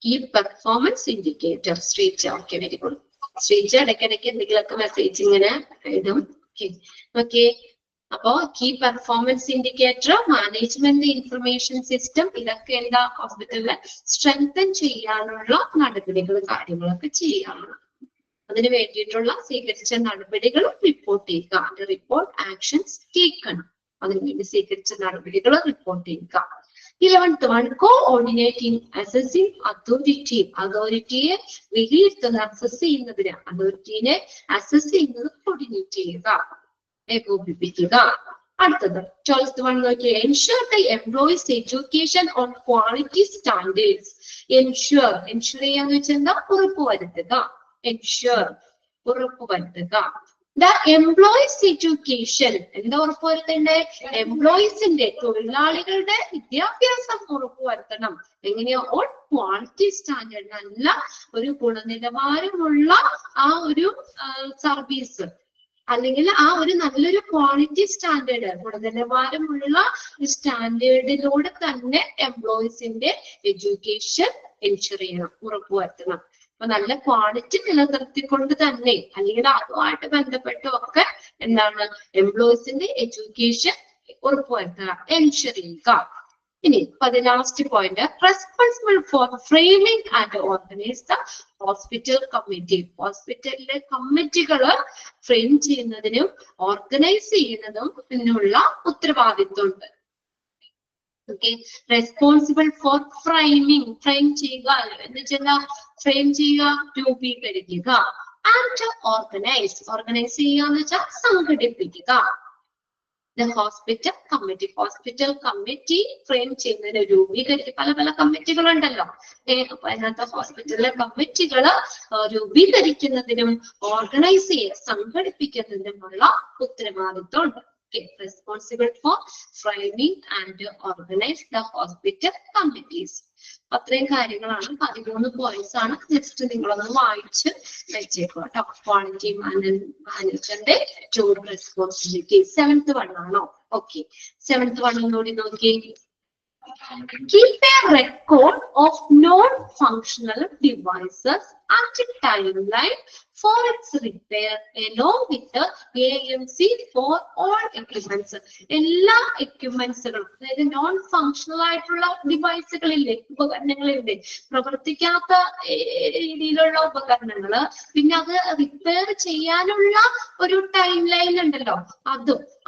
key performance indicator. Sreeja, okay, very good. Sreeja ഇടയ്ക്കിടയ്ക്ക് എന്തെങ്കിലുമൊക്കെ മെസ്സേജ് ഇങ്ങനെ എഴുതും. ഓക്കെ, അപ്പോ key performance indicator, management information system, ഇതൊക്കെ എന്താ ഹോസ്പിറ്റലിലെ സ്ട്രെങ്തൻ ചെയ്യാനുള്ള നടപടികൾ, കാര്യങ്ങളൊക്കെ ചെയ്യാനുള്ള അതിന് വേണ്ടിയിട്ടുള്ള സ്വീകരിച്ച നടപടികൾ റിപ്പോർട്ട് ചെയ്യുക. റിപ്പോർട്ട് ആക്ഷൻസ് ടേക്കൺ, അതിനുവേണ്ടി സ്വീകരിച്ച നടപടികൾ റിപ്പോർട്ട് ചെയ്യുക. 11th one, coordinating assessing authority. അതോറിറ്റിയെ വിലയിരുത്തുന്ന, അസസ് ചെയ്യുന്നതിന്, അതോറിറ്റിനെ അസസ് ചെയ്യുന്നത് കോർഡിനേറ്റ് ചെയ്യുക, ഏകോപിപ്പിക്കുക. അടുത്തത് 12th വൺ നോക്കിയാൽ ensure the employees education on quality standards. Ensure ചെയ്യാന്ന് വെച്ചാൽ എന്താ? ഉറപ്പുവരുത്തുക. എൻഷുർ ഉറപ്പുവരുത്തുക. ദ എംപ്ലോയീസ് എഡ്യൂക്കേഷൻ എന്താ ഉറപ്പുവരുത്തേണ്ടേ? എംപ്ലോയീസിന്റെ, തൊഴിലാളികളുടെ വിദ്യാഭ്യാസം ഉറപ്പുവരുത്തണം. എങ്ങനെയാ? ഓൺ ക്വാളിറ്റി സ്റ്റാൻഡേർഡ്, നല്ല ഒരു ഗുണനിലവാരമുള്ള ആ ഒരു സർവീസ്, അല്ലെങ്കിൽ ആ ഒരു നല്ലൊരു ക്വാളിറ്റി സ്റ്റാൻഡേർഡ്, ഗുണനിലവാരമുള്ള സ്റ്റാൻഡേർഡിലൂടെ തന്നെ എംപ്ലോയീസിന്റെ എഡ്യൂക്കേഷൻ എൻഷുർ ചെയ്യണം, ഉറപ്പുവരുത്തണം. അപ്പൊ നല്ല ക്വാളിറ്റി നിലനിർത്തിക്കൊണ്ട് തന്നെ, അല്ലെങ്കിൽ അതുമായിട്ട് ബന്ധപ്പെട്ടൊക്കെ എന്താണ് എംപ്ലോയീസിന്റെ എഡ്യൂക്കേഷൻ ഉറപ്പുവരുത്തുക, എൻഷുർ ചെയ്യുക. ഇനി last point, responsible for framing and organise the hospital committee. ഹോസ്പിറ്റലിലെ കമ്മിറ്റികള് ഫ്രെയിം ചെയ്യുന്നതിനും ഓർഗനൈസ് ചെയ്യുന്നതും ഇതിനുള്ള ഉത്തരവാദിത്വമുണ്ട്. Okay, responsible for framing, frame ചെയ്യുക എന്ന് വെച്ചാൽ ഫ്രെയിം ചെയ്യുക, രൂപീകരിക്കുക. ആൻഡ് ഓർഗനൈസ് ചെയ്യുക എന്ന് വെച്ചാൽ സംഘടിപ്പിക്കുക. ഹോസ്പിറ്റൽ കമ്മിറ്റി ഫ്രെയിം ചെയ്യുന്നതിന്, രൂപീകരിക്കുക. പല കമ്മിറ്റികളുണ്ടല്ലോ. അപ്പൊ അതിനകത്ത് ഹോസ്പിറ്റലിലെ കമ്മിറ്റികള് രൂപീകരിക്കുന്നതിനും ഓർഗനൈസ് സംഘടിപ്പിക്കുന്നതിനുമുള്ള ഉത്തരവാദിത്വം ഉണ്ട്. Responsible for framing and organize the hospital committees. അത്രയും കാര്യങ്ങളാണ്, 13 പോയിന്റ്സ് ആണ്. ജസ്റ്റ് നിങ്ങളൊന്ന് വായിച്ച് വെച്ചേക്കുക കേട്ടോ. ക്വാളിറ്റി മാനേജറിന്റെ ജോബ് റെസ്പോൺസിബിലിറ്റി. 7th വൺ ആണോ? ഓക്കെ, 7th വൺ ഒന്നുകൂടി നോക്കി. Keep a record of non-functional devices at a timeline for its repair along with the AMC for all equipments. എല്ലാ എക്യുപ്മെന്റ്സുകളും, അതായത് നോൺ ഫങ്ഷണൽ ആയിട്ടുള്ള ഡിവൈസുകളില്ലേ, ഉപകരണങ്ങളില്ലേ, പ്രവർത്തിക്കാത്ത രീതിയിലുള്ള ഉപകരണങ്ങള്, പിന്നെ അത് റിപ്പയർ ചെയ്യാനുള്ള ഒരു ടൈം ലൈൻ ഉണ്ടല്ലോ,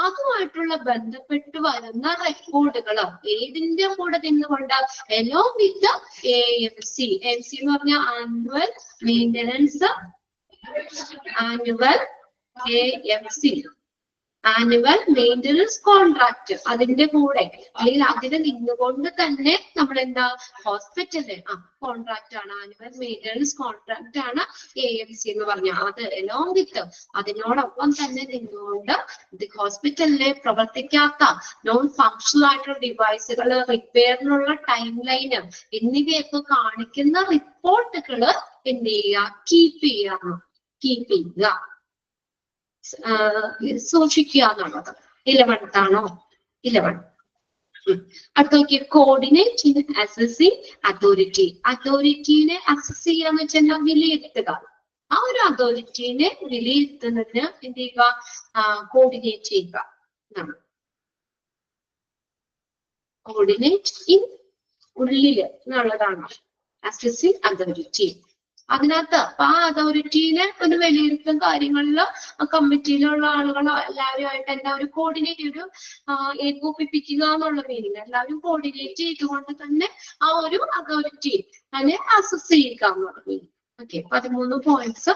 അതുമായിട്ടുള്ള ബന്ധപ്പെട്ട് വരുന്ന റെക്കോർഡുകൾ ഏതിന്റെ കൂടെ നിന്നുകൊണ്ട് along with the AMC എന്ന് പറഞ്ഞ annual maintenance annual AMC, annual maintenance contract. അതിന്റെ കൂടെ അല്ലെങ്കിൽ അതിന് നിന്നുകൊണ്ട് തന്നെ നമ്മൾ എന്താ ഹോസ്പിറ്റലിൽ കോൺട്രാക്ട് ആണ്, ആനുവൽ മെയിൻ്റനൻസ് കോൺട്രാക്ട് ആണ് AMC എന്ന് പറഞ്ഞ അത് എലോങ് വിത്ത് അതിനോടൊപ്പം തന്നെ നിന്നുകൊണ്ട് ഹോസ്പിറ്റലിലെ പ്രവർത്തിക്കാത്ത നോൺ ഫങ്ഷണൽ ആയിട്ടുള്ള ഡിവൈസുകൾ റിപ്പയറിനുള്ള ടൈം ലൈന് എന്നിവയൊക്കെ കാണിക്കുന്ന റിപ്പോർട്ടുകൾ എന്ത് ചെയ്യുക, കീപ്പ് ചെയ്യുക, സൂക്ഷിക്കുക എന്നുള്ളത്. 11th ആണോ? 11. അടുത്ത കോർഡിനേറ്റ് അസസിങ് അതോറിറ്റി. അതോറിറ്റിനെ അസസ് ചെയ്യാന്ന് വെച്ചാൽ വിലയിരുത്തുക. ആ ഒരു അതോറിറ്റിനെ വിലയിരുത്തുന്നതിന് എന്ത് ചെയ്യുക, കോർഡിനേറ്റ് ചെയ്യുക എന്നാണ്. കോർഡിനേറ്റ് ഇൻ ഉള്ളില് എന്നുള്ളതാണ് അസസിങ് അതോറിറ്റി. അതിനകത്ത് ആ അതോറിറ്റിനെ ഒരു വിലയിരുത്തുന്ന കാര്യങ്ങളിൽ കമ്മിറ്റിയിലുള്ള ആളുകളോ എല്ലാവരുമായിട്ട് എല്ലാവരും കോർഡിനേറ്റ് ചെയ്ത് ഏകോപിപ്പിക്കുക എന്നുള്ള മീനിങ്. എല്ലാവരും കോർഡിനേറ്റ് ചെയ്തുകൊണ്ട് തന്നെ ആ ഒരു അതോറിറ്റി അതിനെ അസസ് ചെയ്യുക എന്നുള്ള മീനിങ്. Okay, 13 points.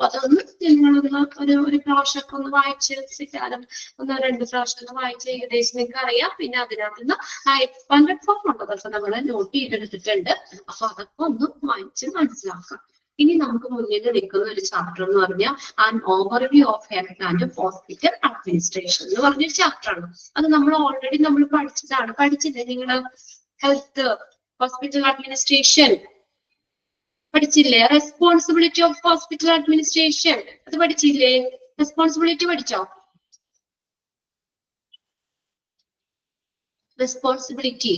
അതൊന്ന് നിങ്ങളൊന്ന് ഒരു പ്രാവശ്യമൊക്കെ ഒന്ന് വായിച്ചിട്ടാലും 1-2 പ്രാവശ്യം വായിച്ച് ഏകദേശം നിങ്ങൾക്ക് അറിയാം. പിന്നെ അതിനകത്ത് നിന്ന് എക്സ്പാൻഡഡ് ഫോം ഉള്ളതൊക്കെ നമ്മൾ നോട്ട് ചെയ്തെടുത്തിട്ടുണ്ട്. അപ്പൊ അതൊക്കെ ഒന്ന് വായിച്ച് മനസ്സിലാക്കാം. ഇനി നമുക്ക് മുന്നിൽ നിൽക്കുന്ന ഒരു ചാപ്റ്റർ എന്ന് പറഞ്ഞാൽ an overview of health and hospital administration എന്ന് പറഞ്ഞൊരു ചാപ്റ്റർ ആണ്. അത് നമ്മൾ ഓൾറെഡി നമ്മൾ പഠിച്ചതാണ്. പഠിച്ചില്ലേ നിങ്ങൾ? ഹെൽത്ത് ഹോസ്പിറ്റൽ അഡ്മിനിസ്ട്രേഷൻ പഠിച്ചില്ലേ? റെസ്പോൺസിബിലിറ്റി ഓഫ് ഹോസ്പിറ്റൽ അഡ്മിനിസ്ട്രേഷൻ അത് പഠിച്ചില്ലേ? റെസ്പോൺസിബിലിറ്റി പഠിച്ചോ? റെസ്പോൺസിബിലിറ്റി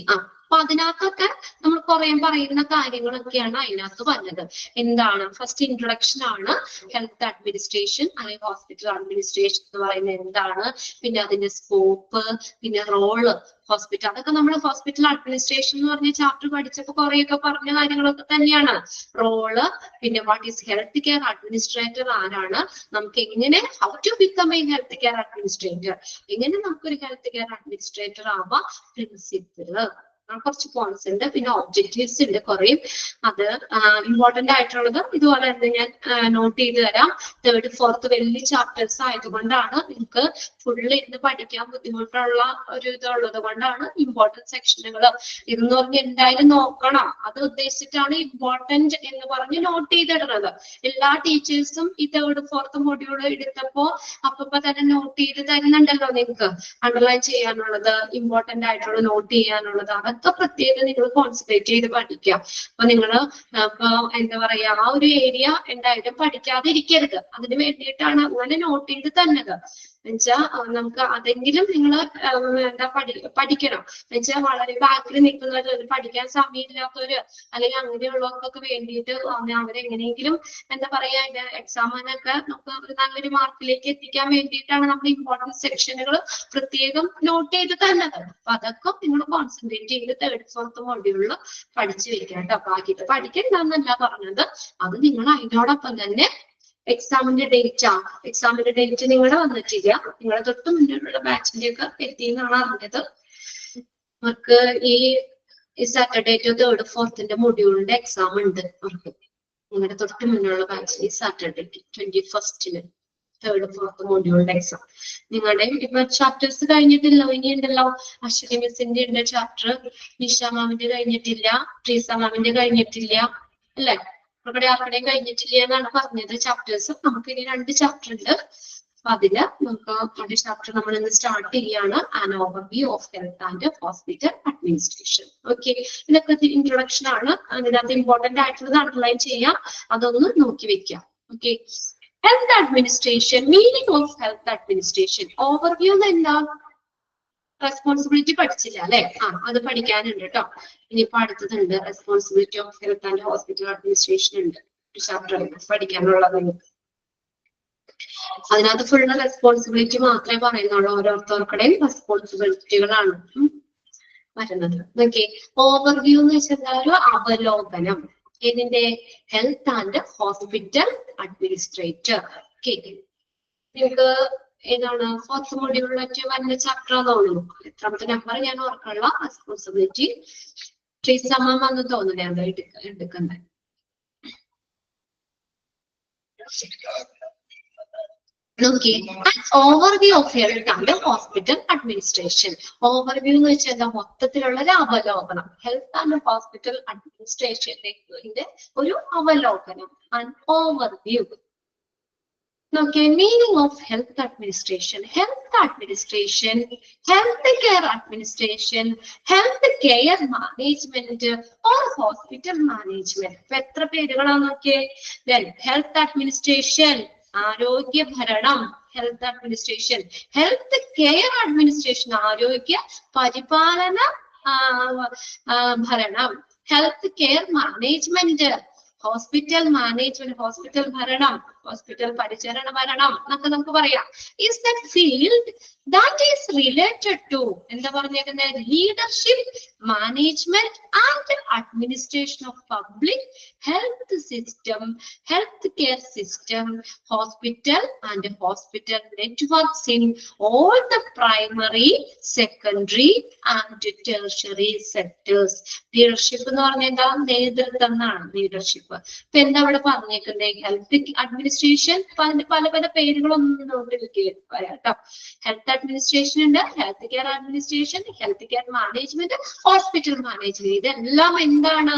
അപ്പൊ അതിനകത്തൊക്കെ നമ്മൾ കുറെ പറയുന്ന കാര്യങ്ങളൊക്കെയാണ് അതിനകത്ത് പറഞ്ഞത്. എന്താണ്? ഫസ്റ്റ് ഇൻട്രൊഡക്ഷൻ ആണ് ഹെൽത്ത് അഡ്മിനിസ്ട്രേഷൻ അല്ലെങ്കിൽ ഹോസ്പിറ്റൽ അഡ്മിനിസ്ട്രേഷൻ എന്ന് പറയുന്നത് എന്താണ്, പിന്നെ അതിന്റെ സ്കോപ്പ്, പിന്നെ റോള് ഹോസ്പിറ്റൽ. അതൊക്കെ നമ്മൾ ഹോസ്പിറ്റൽ അഡ്മിനിസ്ട്രേഷൻ എന്ന് പറഞ്ഞ ചാപ്റ്റർ പഠിച്ചപ്പോൾ കുറെയൊക്കെ പറഞ്ഞ കാര്യങ്ങളൊക്കെ തന്നെയാണ്. റോള്, പിന്നെ what is health care administrator ആരാണ്, നമുക്ക് എങ്ങനെ how to become a health care administrator, എങ്ങനെ നമുക്കൊരു ഹെൽത്ത് കെയർ അഡ്മിനിസ്ട്രേറ്റർ ആവാം, പ്രിൻസിപ്പിള്, കുറച്ച് പോയിന്റ്സ് ഉണ്ട്. പിന്നെ ഒബ്ജക്റ്റീവ്സ് ഉണ്ട് കുറേ. അത് ഇമ്പോർട്ടന്റ് ആയിട്ടുള്ളത് ഇതുപോലെ തന്നെ ഞാൻ നോട്ട് ചെയ്ത് തരാം. 3rd 4th വലിയ ചാപ്റ്റേഴ്സ് ആയതുകൊണ്ടാണ് നിങ്ങൾക്ക് ഫുള്ള് ഇരുന്ന് പഠിക്കാൻ ബുദ്ധിമുട്ടുള്ള ഒരു ഇതുള്ളത് കൊണ്ടാണ് ഇമ്പോർട്ടന്റ് സെക്ഷനുകൾ ഇതെന്ന് പറഞ്ഞ് എന്തായാലും നോക്കണം. അത് ഉദ്ദേശിച്ചിട്ടാണ് ഇമ്പോർട്ടന്റ് എന്ന് പറഞ്ഞ് നോട്ട് ചെയ്തിടുന്നത്. എല്ലാ ടീച്ചേഴ്സും ഈ 3rd 4th മൊഡ്യൂൾ എടുത്തപ്പോ അപ്പൊ തന്നെ നോട്ട് ചെയ്ത് തരുന്നുണ്ടല്ലോ നിങ്ങൾക്ക്, അണ്ടർലൈൻ ചെയ്യാനുള്ളത്, ഇമ്പോർട്ടന്റ് ആയിട്ടുള്ള നോട്ട് ചെയ്യാനുള്ളത്. അതൊക്കെ പ്രത്യേകം നിങ്ങൾ കോൺസെൻട്രേറ്റ് ചെയ്ത് പഠിക്കാം. അപ്പൊ നിങ്ങള് ഇപ്പൊ എന്താ പറയാ ആ ഒരു ഏരിയ എന്തായാലും പഠിക്കാതിരിക്കരുത്. അതിന് വേണ്ടിയിട്ടാണ് അങ്ങനെ നോട്ട് ചെയ്ത് തന്നത്. എന്നുവെച്ചാൽ നമുക്ക് അതെങ്കിലും നിങ്ങൾ എന്താ പഠിക്കണം. എന്നുവെച്ചാൽ വളരെ ബാക്കിൽ നിൽക്കുന്നവര്, പഠിക്കാൻ സമയമില്ലാത്തവര് അല്ലെങ്കിൽ അങ്ങനെയുള്ളവർക്കൊക്കെ വേണ്ടിയിട്ട് അവരെങ്ങനെയെങ്കിലും എന്താ പറയാ എക്സാമിനൊക്കെ നമുക്ക് ഒരു നല്ലൊരു മാർക്കിലേക്ക് എത്തിക്കാൻ വേണ്ടിയിട്ടാണ് നമ്മൾ ഇമ്പോർട്ടൻറ്റ് സെക്ഷനുകൾ പ്രത്യേകം നോട്ട് ചെയ്ത് തന്നത്. അപ്പൊ അതൊക്കെ നിങ്ങൾ കോൺസെൻട്രേറ്റ് ചെയ്ത് 3rd 4th മൊഡ്യൂളിൽ പഠിച്ചു വെക്കാം കേട്ടോ. ബാക്കിയിട്ട് പഠിക്കണ്ടെന്നല്ല പറഞ്ഞത്, അത് നിങ്ങൾ അതിനോടൊപ്പം തന്നെ എക്സാമിന്റെ ഡേറ്റ് നിങ്ങളുടെ വന്നിട്ടില്ല. നിങ്ങളെ തൊട്ട് മുന്നിലുള്ള ബാച്ചിന്റെ ഒക്കെ എത്തിയെന്നാണ് അറിഞ്ഞത്. അവർക്ക് ഈ സാറ്റർഡേ ടു 3rd 4th മൊഡ്യൂളിന്റെ എക്സാം ഉണ്ട് അവർക്ക്. നിങ്ങളുടെ തൊട്ട് മുന്നിലുള്ള ബാച്ചിൽ സാറ്റർഡേ 21st 3rd 4th മൊഡ്യൂളിന്റെ എക്സാം. നിങ്ങളുടെ ഇപ്പൊ ചാപ്റ്റേഴ്സ് കഴിഞ്ഞിട്ടില്ല, ഇനി ഉണ്ടല്ലോ. അശ്വതി മിസ്സിന്റെ ഉണ്ട് ചാപ്റ്റർ, നിഷ മാമിന്റെ കഴിഞ്ഞിട്ടില്ല, ട്രീസ മാമിന്റെ കഴിഞ്ഞിട്ടില്ല അല്ലെ? അവിടെ ആരുടെയും കഴിഞ്ഞിട്ടില്ല എന്നാണ് പറഞ്ഞത് ചാപ്റ്റേഴ്സ്. നമുക്ക് ഇനി 2 ചാപ്റ്റർ ഉണ്ട്. അപ്പൊ അതില് നമുക്ക് ഒരു ചാപ്റ്റർ നമ്മൾ ഇന്ന് സ്റ്റാർട്ട് ചെയ്യാണ്, an overview of health and hospital administration. Okay, ഇതൊക്കെ ഇൻട്രൊഡക്ഷൻ ആണ്. അതിനകത്ത് ഇമ്പോർട്ടന്റ് ആയിട്ടുള്ളത് അണ്ടർലൈൻ ചെയ്യാം, അതൊന്ന് നോക്കി വെക്കാം. Okay, health administration, meaning of health administration. Overview എന്താ? റെസ്പോൺസിബിലിറ്റി പഠിച്ചില്ല അല്ലെ? അത് പഠിക്കാനുണ്ട് കേട്ടോ. ഇനിയിപ്പോ അടുത്തതുണ്ട് responsibility of health and hospital administration ഉണ്ട്, ചാപ്റ്റർ പഠിക്കാനുള്ളത്. അതിനകത്ത് ഫുള്ള് റെസ്പോൺസിബിലിറ്റി മാത്രമേ പറയുന്നുള്ളൂ. ഓരോരുത്തർക്കുടെയും റെസ്പോൺസിബിലിറ്റികളാണ് വരുന്നത്. ഓക്കെ, ഓവർവ്യൂ എന്ന് വെച്ചാൽ ഒരു അവലോകനം. ഇതിന്റെ health and hospital administrator. Okay, നിങ്ങൾക്ക് ഏതാണ് 4th മൊഡ്യൂളിലേക്ക് വരുന്ന ചാപ്റ്റർ തോന്നുന്നു. എത്രാമത്തെ നമ്പർ ഞാൻ ഓർക്കാനുള്ള. റെസ്പോൺസിബിലിറ്റി ട്രീസ മാം വന്ന് തോന്നുന്നു ഞാൻ എടുക്കുന്നത്. Okay, an overview of health and hospital administration. Overview എന്ന് വെച്ചാൽ എന്താ, മൊത്തത്തിലുള്ള ഒരു അവലോകനം. ഹെൽത്ത് ആൻഡ് ഹോസ്പിറ്റൽ അഡ്മിനിസ്ട്രേഷന്റെ ഒരു അവലോകനം, an overview. Okay, meaning of health administration. Health administration, healthcare administration, healthcare management or hospital management. എത്ര പേരുകളാണ് നോക്കിയേ. Then health administration, ആരോഗ്യ ഭരണം, health administration. Health care administration, ആരോഗ്യ പരിപാലന ഭരണം. Health care management, hospital management, hospital ഭരണം, ഹോസ്പിറ്റൽ പരിചരണ ഭരണം എന്നൊക്കെ നമുക്ക് പറയാം. Is the field that is related to എന്താ പറഞ്ഞേക്കുന്നത്, leadership, management and administration of public health system, healthcare system, hospital and hospital networks in all the primary, secondary and tertiary sectors. Leadership എന്ന് പറഞ്ഞാൽ എന്താ, നേതൃത്വം എന്നാണ് leadership. ഇപ്പൊ എന്താ ഇവിടെ പറഞ്ഞേക്കുന്നത്, ഹെൽത്ത് അഡ്മിനിസ്ട്രേഷൻ, പല പല പേരുകളൊന്നും പറയാട്ടോ. ഹെൽത്ത് അഡ്മിനിസ്ട്രേഷൻ ഉണ്ട്, health care administration, health care management, hospital management. ഇതെല്ലാം എന്താണ്,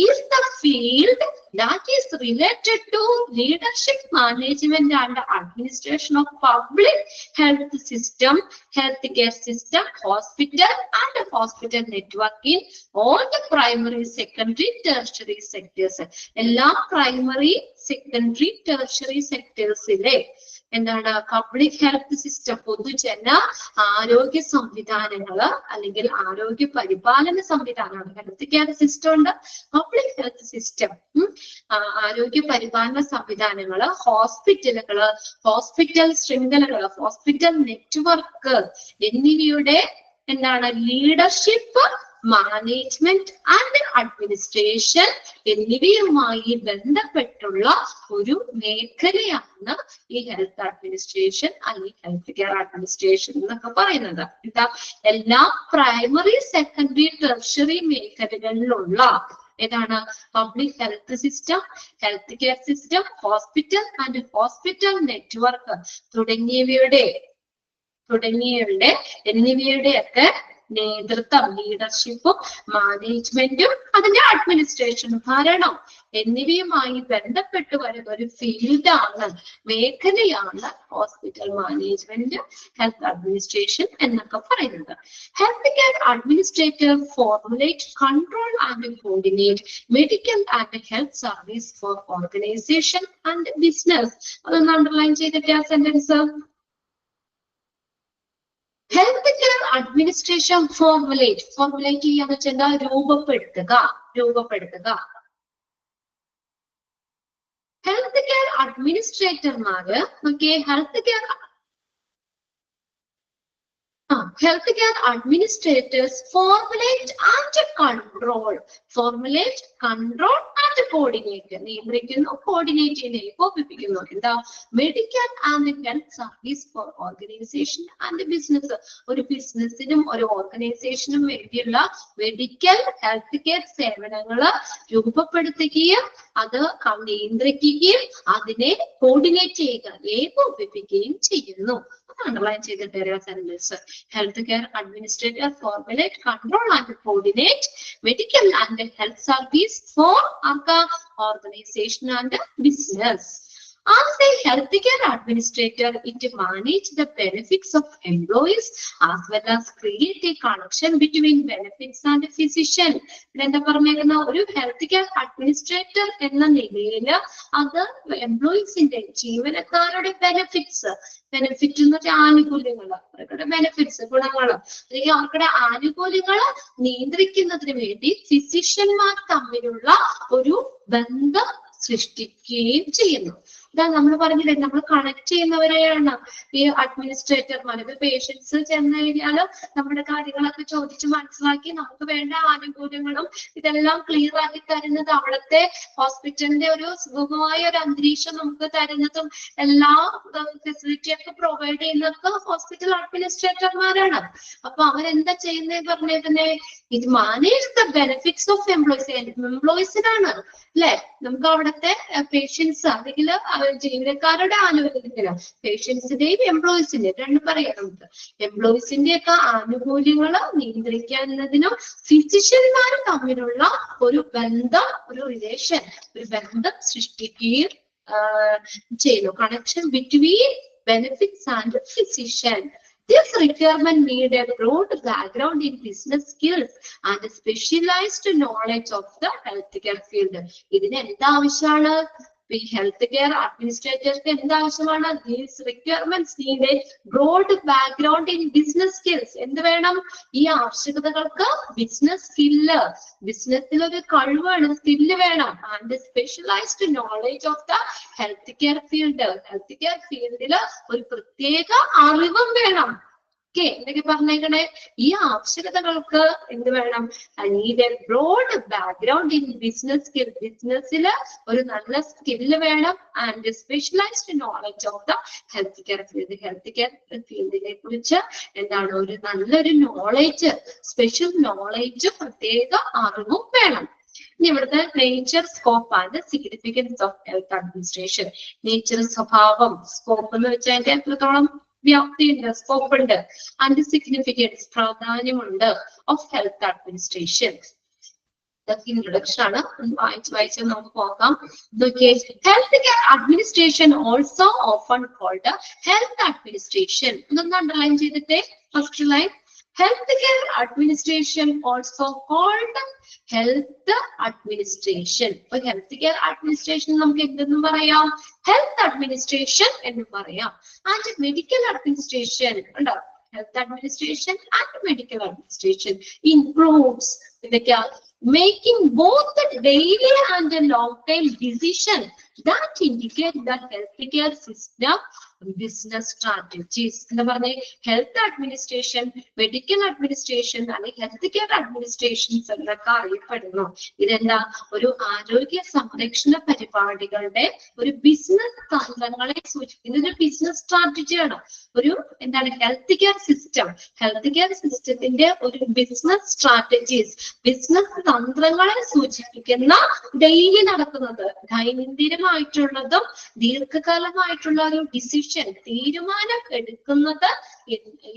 is the field that is related to leadership, management and administration of public health system, healthcare system, hospital and hospital network in all the primary, secondary, tertiary sectors. എല്ലാ primary, secondary, tertiary sectors ile എന്താണ്, public health system, പൊതുജന ആരോഗ്യ സംവിധാനങ്ങള് അല്ലെങ്കിൽ ആരോഗ്യ പരിപാലന സംവിധാനമാണ്. Health care system ഉണ്ട്, പബ്ലിക് ഹെൽത്ത് സിസ്റ്റം, ആരോഗ്യ പരിപാലന സംവിധാനങ്ങള്, ഹോസ്പിറ്റലുകള്, ഹോസ്പിറ്റൽ ശൃംഖലകള്, ഹോസ്പിറ്റൽ നെറ്റ്വർക്ക് എന്നിവയുടെ എന്താണ്, ലീഡർഷിപ്പ്, മാനേജ്മെന്റ് ആൻഡ് അഡ്മിനിസ്ട്രേഷൻ എന്നിവയുമായി ബന്ധപ്പെട്ടുള്ള ഒരു മേഖലയാണ് ഈ ഹെൽത്ത് അഡ്മിനിസ്ട്രേഷൻ അല്ലെങ്കിൽ ഹെൽത്ത് കെയർ അഡ്മിനിസ്ട്രേഷൻ എന്നൊക്കെ പറയുന്നത്. എന്താ, എല്ലാ പ്രൈമറി, സെക്കൻഡറി, ടെർഷ്യറി മേഖലകളിലുള്ള ഏതാണ്, public health system, health care system, hospital and hospital network എന്നിവയുടെയൊക്കെ നേതൃത്വം, ലീഡർഷിപ്പും മാനേജ്മെന്റും അതിന്റെ അഡ്മിനിസ്ട്രേഷനും ഭരണം എന്നിവയുമായി ബന്ധപ്പെട്ട് വരുന്ന ഒരു ഫീൽഡാണ്, മേഖലയാണ് ഹോസ്പിറ്റൽ മാനേജ്മെന്റ്, ഹെൽത്ത് അഡ്മിനിസ്ട്രേഷൻ എന്നൊക്കെ പറയുന്നത്. Health care administrator formulate, control and coordinate medical and health service for organisation and business. അതൊന്ന് അണ്ടർലൈൻ ചെയ്തിട്ട് ആ sentence. Health care administration formulate ചെയ്യാന്ന് വെച്ചാൽ രൂപപ്പെടുത്തുക. ഹെൽത്ത് കെയർ അഡ്മിനിസ്ട്രേറ്റർമാര് health care administrators formulate and control and coordinate, നിയന്ത്രിക്കുന്നു, coordinate ചെയ്യുന്നു, ഏകോപിപ്പിക്കുന്നു. എന്താ, medical and health service for organisation and business. ഒരു ബിസിനസിനും ഒരു ഓർഗനൈസേഷനും വേണ്ടിയുള്ള മെഡിക്കൽ ഹെൽത്ത് കെയർ സേവനങ്ങള് രൂപപ്പെടുത്തുകയും അത് നിയന്ത്രിക്കുകയും അതിനെ കോർഡിനേറ്റ് ചെയ്യുക, ഏകോപിപ്പിക്കുകയും ചെയ്യുന്നു. അണ്ടർലൈൻ ചെയ്തിട്ട് sentence. Health care administrator formulate, control and coordinate medical and health service four organization and business. As a healthcare administrator, it manages the benefits of employees as well as create a connection between benefits and physician. എന്താ പറഞ്ഞേക്കുന്ന, ഒരു health care administrator എന്ന നിലയിൽ അത് എംപ്ലോയീസിന്റെ, ജീവനക്കാരുടെ benefit എന്ന് വെച്ചാൽ ആനുകൂല്യങ്ങള്, അവരുടെ ബെനിഫിറ്റ്സ്, ഗുണങ്ങള് അല്ലെങ്കിൽ അവരുടെ ആനുകൂല്യങ്ങള് നിയന്ത്രിക്കുന്നതിന് വേണ്ടി ഫിസിഷ്യന്മാർ തമ്മിലുള്ള ഒരു ബന്ധം സൃഷ്ടിക്കുകയും ചെയ്യുന്നു. ഇതാ നമ്മൾ പറഞ്ഞില്ലേ, നമ്മൾ കണക്ട് ചെയ്യുന്നവരെയാണ് ഈ അഡ്മിനിസ്ട്രേറ്റർമാർ. ഇത് പേഷ്യൻസ് ചെന്ന് കഴിഞ്ഞാൽ നമ്മുടെ കാര്യങ്ങളൊക്കെ ചോദിച്ച് മനസ്സിലാക്കി നമുക്ക് വേണ്ട ആനുകൂല്യങ്ങളും ഇതെല്ലാം ക്ലിയർ ആക്കി തരുന്നത്, അവിടുത്തെ ഹോസ്പിറ്റലിന്റെ ഒരു സുഗമമായ ഒരു അന്തരീക്ഷം നമുക്ക് തരുന്നതും എല്ലാ ഫെസിലിറ്റിയൊക്കെ പ്രൊവൈഡ് ചെയ്യുന്നതൊക്കെ ഹോസ്പിറ്റൽ അഡ്മിനിസ്ട്രേറ്റർമാരാണ്. അപ്പൊ അവരെന്താ ചെയ്യുന്നത് പറഞ്ഞേക്കുന്നത്, ഇത് മാനേജ് ദ ബെനിഫിറ്റ്സ് ഓഫ് എംപ്ലോയീസിനാണ് അല്ലെ. നമുക്ക് അവിടുത്തെ പേഷ്യൻസ് അല്ലെങ്കിൽ ജീവനക്കാരുടെ ആനുകൂല്യത്തിന്, പേഷ്യൻസിന്റെയും എംപ്ലോയീസിന്റെയും രണ്ടും പറയാം നമുക്ക്. എംപ്ലോയീസിന്റെ ഒക്കെ ആനുകൂല്യങ്ങൾ നിയന്ത്രിക്കുന്നതിനും ഫിസിഷ്യന്മാർ തമ്മിലുള്ള ഒരു ബന്ധം, ഒരു റിലേഷൻ, ഒരു ബന്ധം സൃഷ്ടിക്കുകയും ചെയ്യുന്നു. Connection between benefits and physician. This requirement need a broad background in business skills and specialized knowledge of the healthcare field. ഇതിന് എന്താ ആവശ്യമാണ്? ഈ ഹെൽത്ത് കെയർ അഡ്മിനിസ്ട്രേറ്റർക്ക് എന്താവശ്യമാണ്? These requirements need a broad background in business skills. എന്ത് വേണം? ഈ ആവശ്യകതകൾക്ക് business skill, ബിസിനസ്സിൽ ഒരു കഴിവാണ്, സ്കില്ല് വേണം. And specialised knowledge of the health care field. Health care ഫീൽഡില് ഒരു പ്രത്യേക അറിവും വേണം. എന്തൊക്കെ പറഞ്ഞേക്കണേ? ഈ ആവശ്യകതകൾക്ക് എന്ത് വേണം? Need a broad background in business skill. ബിസിനസ്സിൽ ഒരു നല്ല സ്കില്ല് വേണം. And specialised knowledge of the health care field. Health care ഫീൽഡിനെ കുറിച്ച് എന്താണ്? ഒരു നല്ലൊരു നോളേജ്, സ്പെഷ്യൽ നോളേജ്, പ്രത്യേക അറിവും വേണം. ഇനി ഇവിടുത്തെ nature, scope and significance of health administration. Nature, സ്വഭാവം, സ്കോപ്പ് എന്ന് വെച്ചാൽ അതിന്റെ എത്രത്തോളം വ്യാപ്തിയുണ്ട്, സ്കോപ്പ് ഉണ്ട്. ആൻഡ് സിഗ്നിഫിക്കൻസ്, പ്രാധാന്യമുണ്ട്, ഓഫ് ഹെൽത്ത് അഡ്മിനിസ്ട്രേഷൻ. ഇതൊക്കെ ഇൻട്രൊഡക്ഷൻ ആണ്. വായിച്ച് നമുക്ക് നോക്കാം. Health care administration also often called health administration. ഇതൊന്ന് അണ്ടർലൈൻ ചെയ്തിട്ട് first line. Healthcare administration also called health administration. So healthcare administration നമുക്ക് എന്തെന്നും പറയാം? Health administration എന്നും പറയാം. And medical administration ഉണ്ടോ? Health administration and medical administration includes making both the daily and the long-term decision that indicate the healthcare system business strategies എന്ന് പറഞ്ഞ health administration, medical administration അല്ലെങ്കിൽ health care administrations എന്നൊക്കെ അറിയപ്പെടുന്നു. ഇതെന്താ? ഒരു ആരോഗ്യ സംരക്ഷണ പരിപാടികളുടെ ഒരു ബിസിനസ് തന്ത്രങ്ങളെ സൂചിപ്പിക്കുന്ന ഒരു ബിസിനസ് സ്ട്രാറ്റജിയാണ്. ഒരു എന്താണ്? Health care system. Health care സിസ്റ്റത്തിന്റെ ഒരു ബിസിനസ് സ്ട്രാറ്റജീസ്, ബിസിനസ് തന്ത്രങ്ങളെ സൂചിപ്പിക്കുന്ന, ഡെയിലി നടക്കുന്നത്, ദൈനംദിനമായിട്ടുള്ളതും ദീർഘകാലമായിട്ടുള്ള ഒരു ഡിസിഷൻ, തീരുമാനം എടുക്കുന്നത്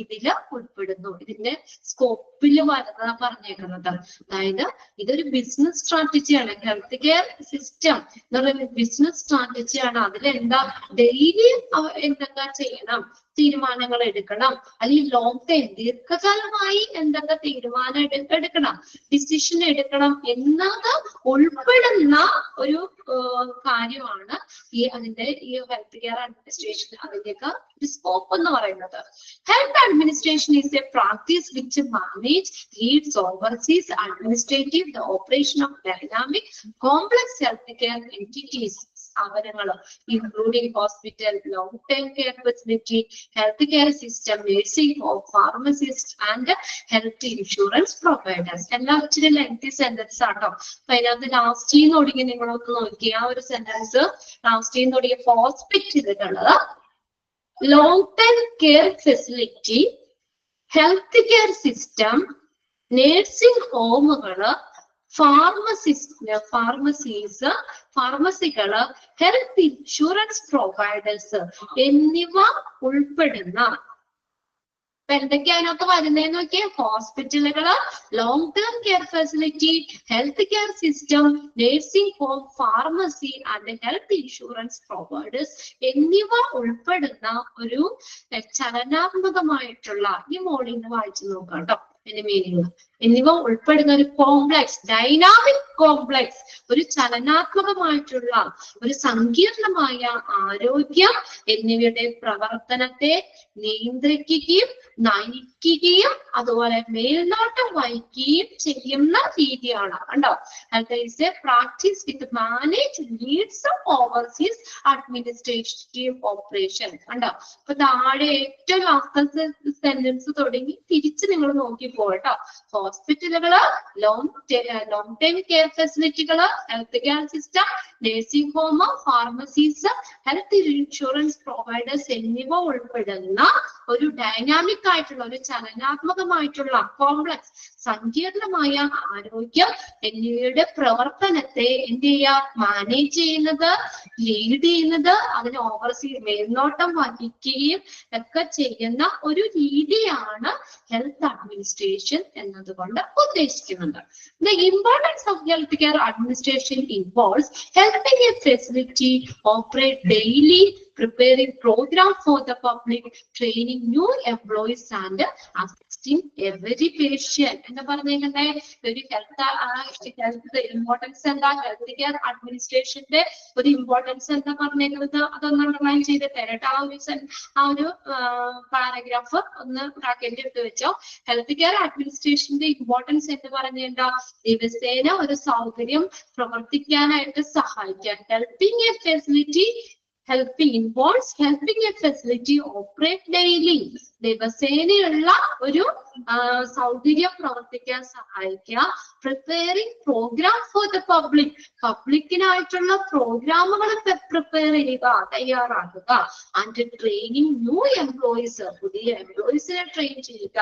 ഇതില് ഉൾപ്പെടുന്നു. ഇതിന്റെ സ്കോപ്പില് വരുന്ന പറഞ്ഞേക്കുന്നത്. അതായത് ഇതൊരു ബിസിനസ് സ്ട്രാറ്റജിയാണ്. ഹെൽത്ത് കെയർ സിസ്റ്റം എന്ന് പറയുന്നത് ബിസിനസ് സ്ട്രാറ്റജിയാണ്. അതിലെന്താ? ഡെയിലി എന്തൊക്കെ ചെയ്യണം, തീരുമാനങ്ങൾ എടുക്കണം, അല്ലെങ്കിൽ ലോങ് ടൈം, ദീർഘകാലമായി എന്തൊക്കെ തീരുമാനം എടുക്കണം, ഡിസിഷൻ എടുക്കണം എന്നത് ഉൾപ്പെടുന്ന ഒരു കാര്യമാണ് അതിന്റെ ഈ ഹെൽത്ത് കെയർ അഡ്മിനിസ്ട്രേഷൻ. അതിന്റെയൊക്കെ ഒരു സ്കോപ്പ് എന്ന് പറയുന്നത്. Health administration is a practice which manage, leads, oversees, administrative the operation of dynamic complex health care entities, സ്ഥാപനങ്ങൾ, including hospital, long time care facility, health care system, nursing home, pharmacist and health insurance providers. എല്ലാം ഇച്ചിരി lengthy sentence ആട്ടോ. അപ്പൊ അതിനകത്ത് ലാസ്റ്റിന്ന് തുടങ്ങി നിങ്ങളൊന്ന് നോക്കി ആ ഒരു സെന്റൻസ്, ലാസ്റ്റിന്ന് തുടങ്ങിയ ഹോസ്പിറ്റൽ ചെയ്തിട്ടുള്ളത് long time care facility, health care system, nursing ഹോമുകള്, ഫാർമസീസ്, ഫാർമസികള്, ഹെൽത്ത് ഇൻഷുറൻസ് പ്രൊവൈഡേഴ്സ് എന്നിവ ഉൾപ്പെടുന്ന എന്തൊക്കെ അതിനകത്ത് വരുന്നതെന്ന് നോക്കിയാൽ ഹോസ്പിറ്റലുകള്, long term care facility, health care system, nursing home, pharmacy and health insurance providers എന്നിവ ഉൾപ്പെടുന്ന ഒരു ചലനാത്മകമായിട്ടുള്ള, ഈ മോഡിൽ നിന്ന് വായിച്ചു നോക്കാം കേട്ടോ എന്റെ മീനിങ്. എന്നിവ ഉൾപ്പെടുന്ന ഒരു കോംപ്ലക്സ്, ഡൈനാമിക് കോംപ്ലക്സ്, ഒരു ചലനാത്മകമായിട്ടുള്ള, ഒരു സങ്കീർണമായ ആരോഗ്യം എന്നിവയുടെ പ്രവർത്തനത്തെ നിയന്ത്രിക്കുകയും നയിക്കുകയും അതുപോലെ മേൽനോട്ടം വഹിക്കുകയും ചെയ്യുന്ന രീതിയാണ്. കണ്ടോ? Health a practice with manage, leads, oversees, administrative operation. കണ്ടോ? അപ്പൊ താഴെ ഏറ്റവും ലാസ്റ്റ് സെന്റൻസ് തുടങ്ങി തിരിച്ച് നിങ്ങൾ നോക്കി ചെയ്യുമ്പോൾ കേട്ടോ. ഹോസ്പിറ്റലുകള്, ലോങ് ടൈം കെയർ ഫെസിലിറ്റികള്, health care system, nursing home, pharmacies, health insurance providers എന്നിവ ഉൾപ്പെടുന്ന ഒരു ഡൈനാമിക് ആയിട്ടുള്ള, ഒരു ചലനാത്മകമായിട്ടുള്ള, കോംപ്ലക്സ് സങ്കീർണമായ ആരോഗ്യം എന്നിവയുടെ പ്രവർത്തനത്തെ എന്ത് ചെയ്യുക, മാനേജ് ചെയ്യുന്നത്, ലീഡ് ചെയ്യുന്നത്, അതിന് മേൽനോട്ടം വഹിക്കുകയും ഒക്കെ ചെയ്യുന്ന ഒരു രീതിയാണ് ഹെൽത്ത് അഡ്മിനിസ്ട്രേഷൻ എന്നതുകൊണ്ട് ഉദ്ദേശിക്കുന്നത്. The importance of healthcare administration involves helping a facility operate daily, preparing program for the public, training new employees and assisting every patient. എന്താ പറഞ്ഞേ, ഒരു ഹെൽത്ത് ഇമ്പോർട്ടൻസ് എന്താ, ഹെൽത്ത് കെയർ അഡ്മിനിസ്ട്രേഷന്റെ ഒരു ഇമ്പോർട്ടൻസ് എന്താ പറഞ്ഞേക്കുന്നത്, അതൊന്ന് അണ്ടർലൈൻ ചെയ്ത് തരട്ടെ. ആ ഒരു പാരഗ്രാഫ് ഒന്ന് ബ്രാക്കറ്റിൽ എടുത്ത് വെച്ചോ. ഹെൽത്ത് കെയർ അഡ്മിനിസ്ട്രേഷന്റെ ഇമ്പോർട്ടൻസ് എന്ന് പറഞ്ഞാൽ ദിവസേന ഒരു സൗകര്യം പ്രവർത്തിക്കാനായിട്ട് സഹായിക്കാൻ. Helping a facility, helping involves helping a facility operate daily. ദിവസേനയുള്ള ഒരു സൗകര്യം പ്രവർത്തിക്കാൻ സഹായിക്കുക. Preparing programme for the public, പബ്ലിക്കിനായിട്ടുള്ള പ്രോഗ്രാമുകൾ പ്രിപ്പയർ ചെയ്യുക, തയ്യാറാക്കുക. ആൻഡ് ട്രെയിനിങ് ന്യൂ എംപ്ലോയീസ്, പുതിയ എംപ്ലോയീസിനെ ട്രെയിൻ ചെയ്യുക.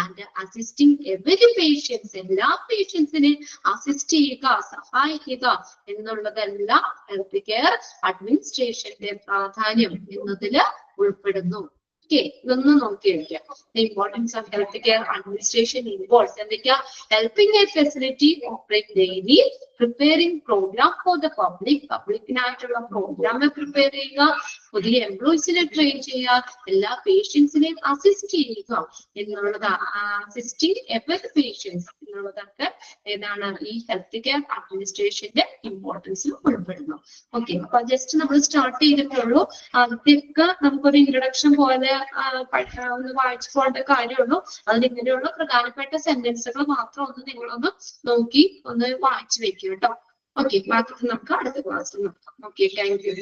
ആൻഡ് അസിസ്റ്റിംഗ് എവരി പേഷ്യൻസ്, എല്ലാ പേഷ്യൻസിനെ അസിസ്റ്റ് ചെയ്യുക, സഹായിക്കുക എന്നുള്ളതെല്ലാം ഹെൽത്ത് കെയർ അഡ്മിനിസ്ട്രേഷന്റെ പ്രാധാന്യം എന്നതില് ഉൾപ്പെടുന്നു. ഇതൊന്ന് നോക്കി വെക്കാം. The importance of healthcare administration involves എന്തൊക്കെയാ, helping a facility operate daily, preparing program for the public, പബ്ലിക്കിനായിട്ടുള്ള പ്രോഗ്രാം പ്രിപ്പയർ ചെയ്യുക, പുതിയ എംപ്ലോയീസിനെ ട്രെയിൻ ചെയ്യുക, എല്ലാ പേഷ്യൻസിനെയും അസിസ്റ്റ് ചെയ്യുക എന്നുള്ളതാണ്. അസിസ്റ്റിംഗ് എവരി പേഷ്യൻസ് എന്നുള്ളതൊക്കെ ഏതാണ്, ഈ ഹെൽത്ത് കെയർ അഡ്മിനിസ്ട്രേഷന്റെ ഇമ്പോർട്ടൻസിൽ ഉൾപ്പെടുന്നു. ഓക്കെ, അപ്പൊ ജസ്റ്റ് നമ്മൾ സ്റ്റാർട്ട് ചെയ്തിട്ടുള്ളൂ. ആദ്യമൊക്കെ നമുക്കൊരു ഇൻട്രൊഡക്ഷൻ പോലെ ഒന്ന് വായിച്ചു പോകേണ്ട കാര്യമുള്ളൂ. അതിൽ ഇങ്ങനെയുള്ള പ്രധാനപ്പെട്ട സെന്റൻസുകൾ മാത്രം ഒന്ന് നിങ്ങളൊന്ന് നോക്കി ഒന്ന് വായിച്ചു വെക്കും കേട്ടോ. ഓക്കെ, ബാക്കി നമുക്ക് അടുത്ത ക്ലാസ്സിൽ നോക്കാം. Okay, thank you.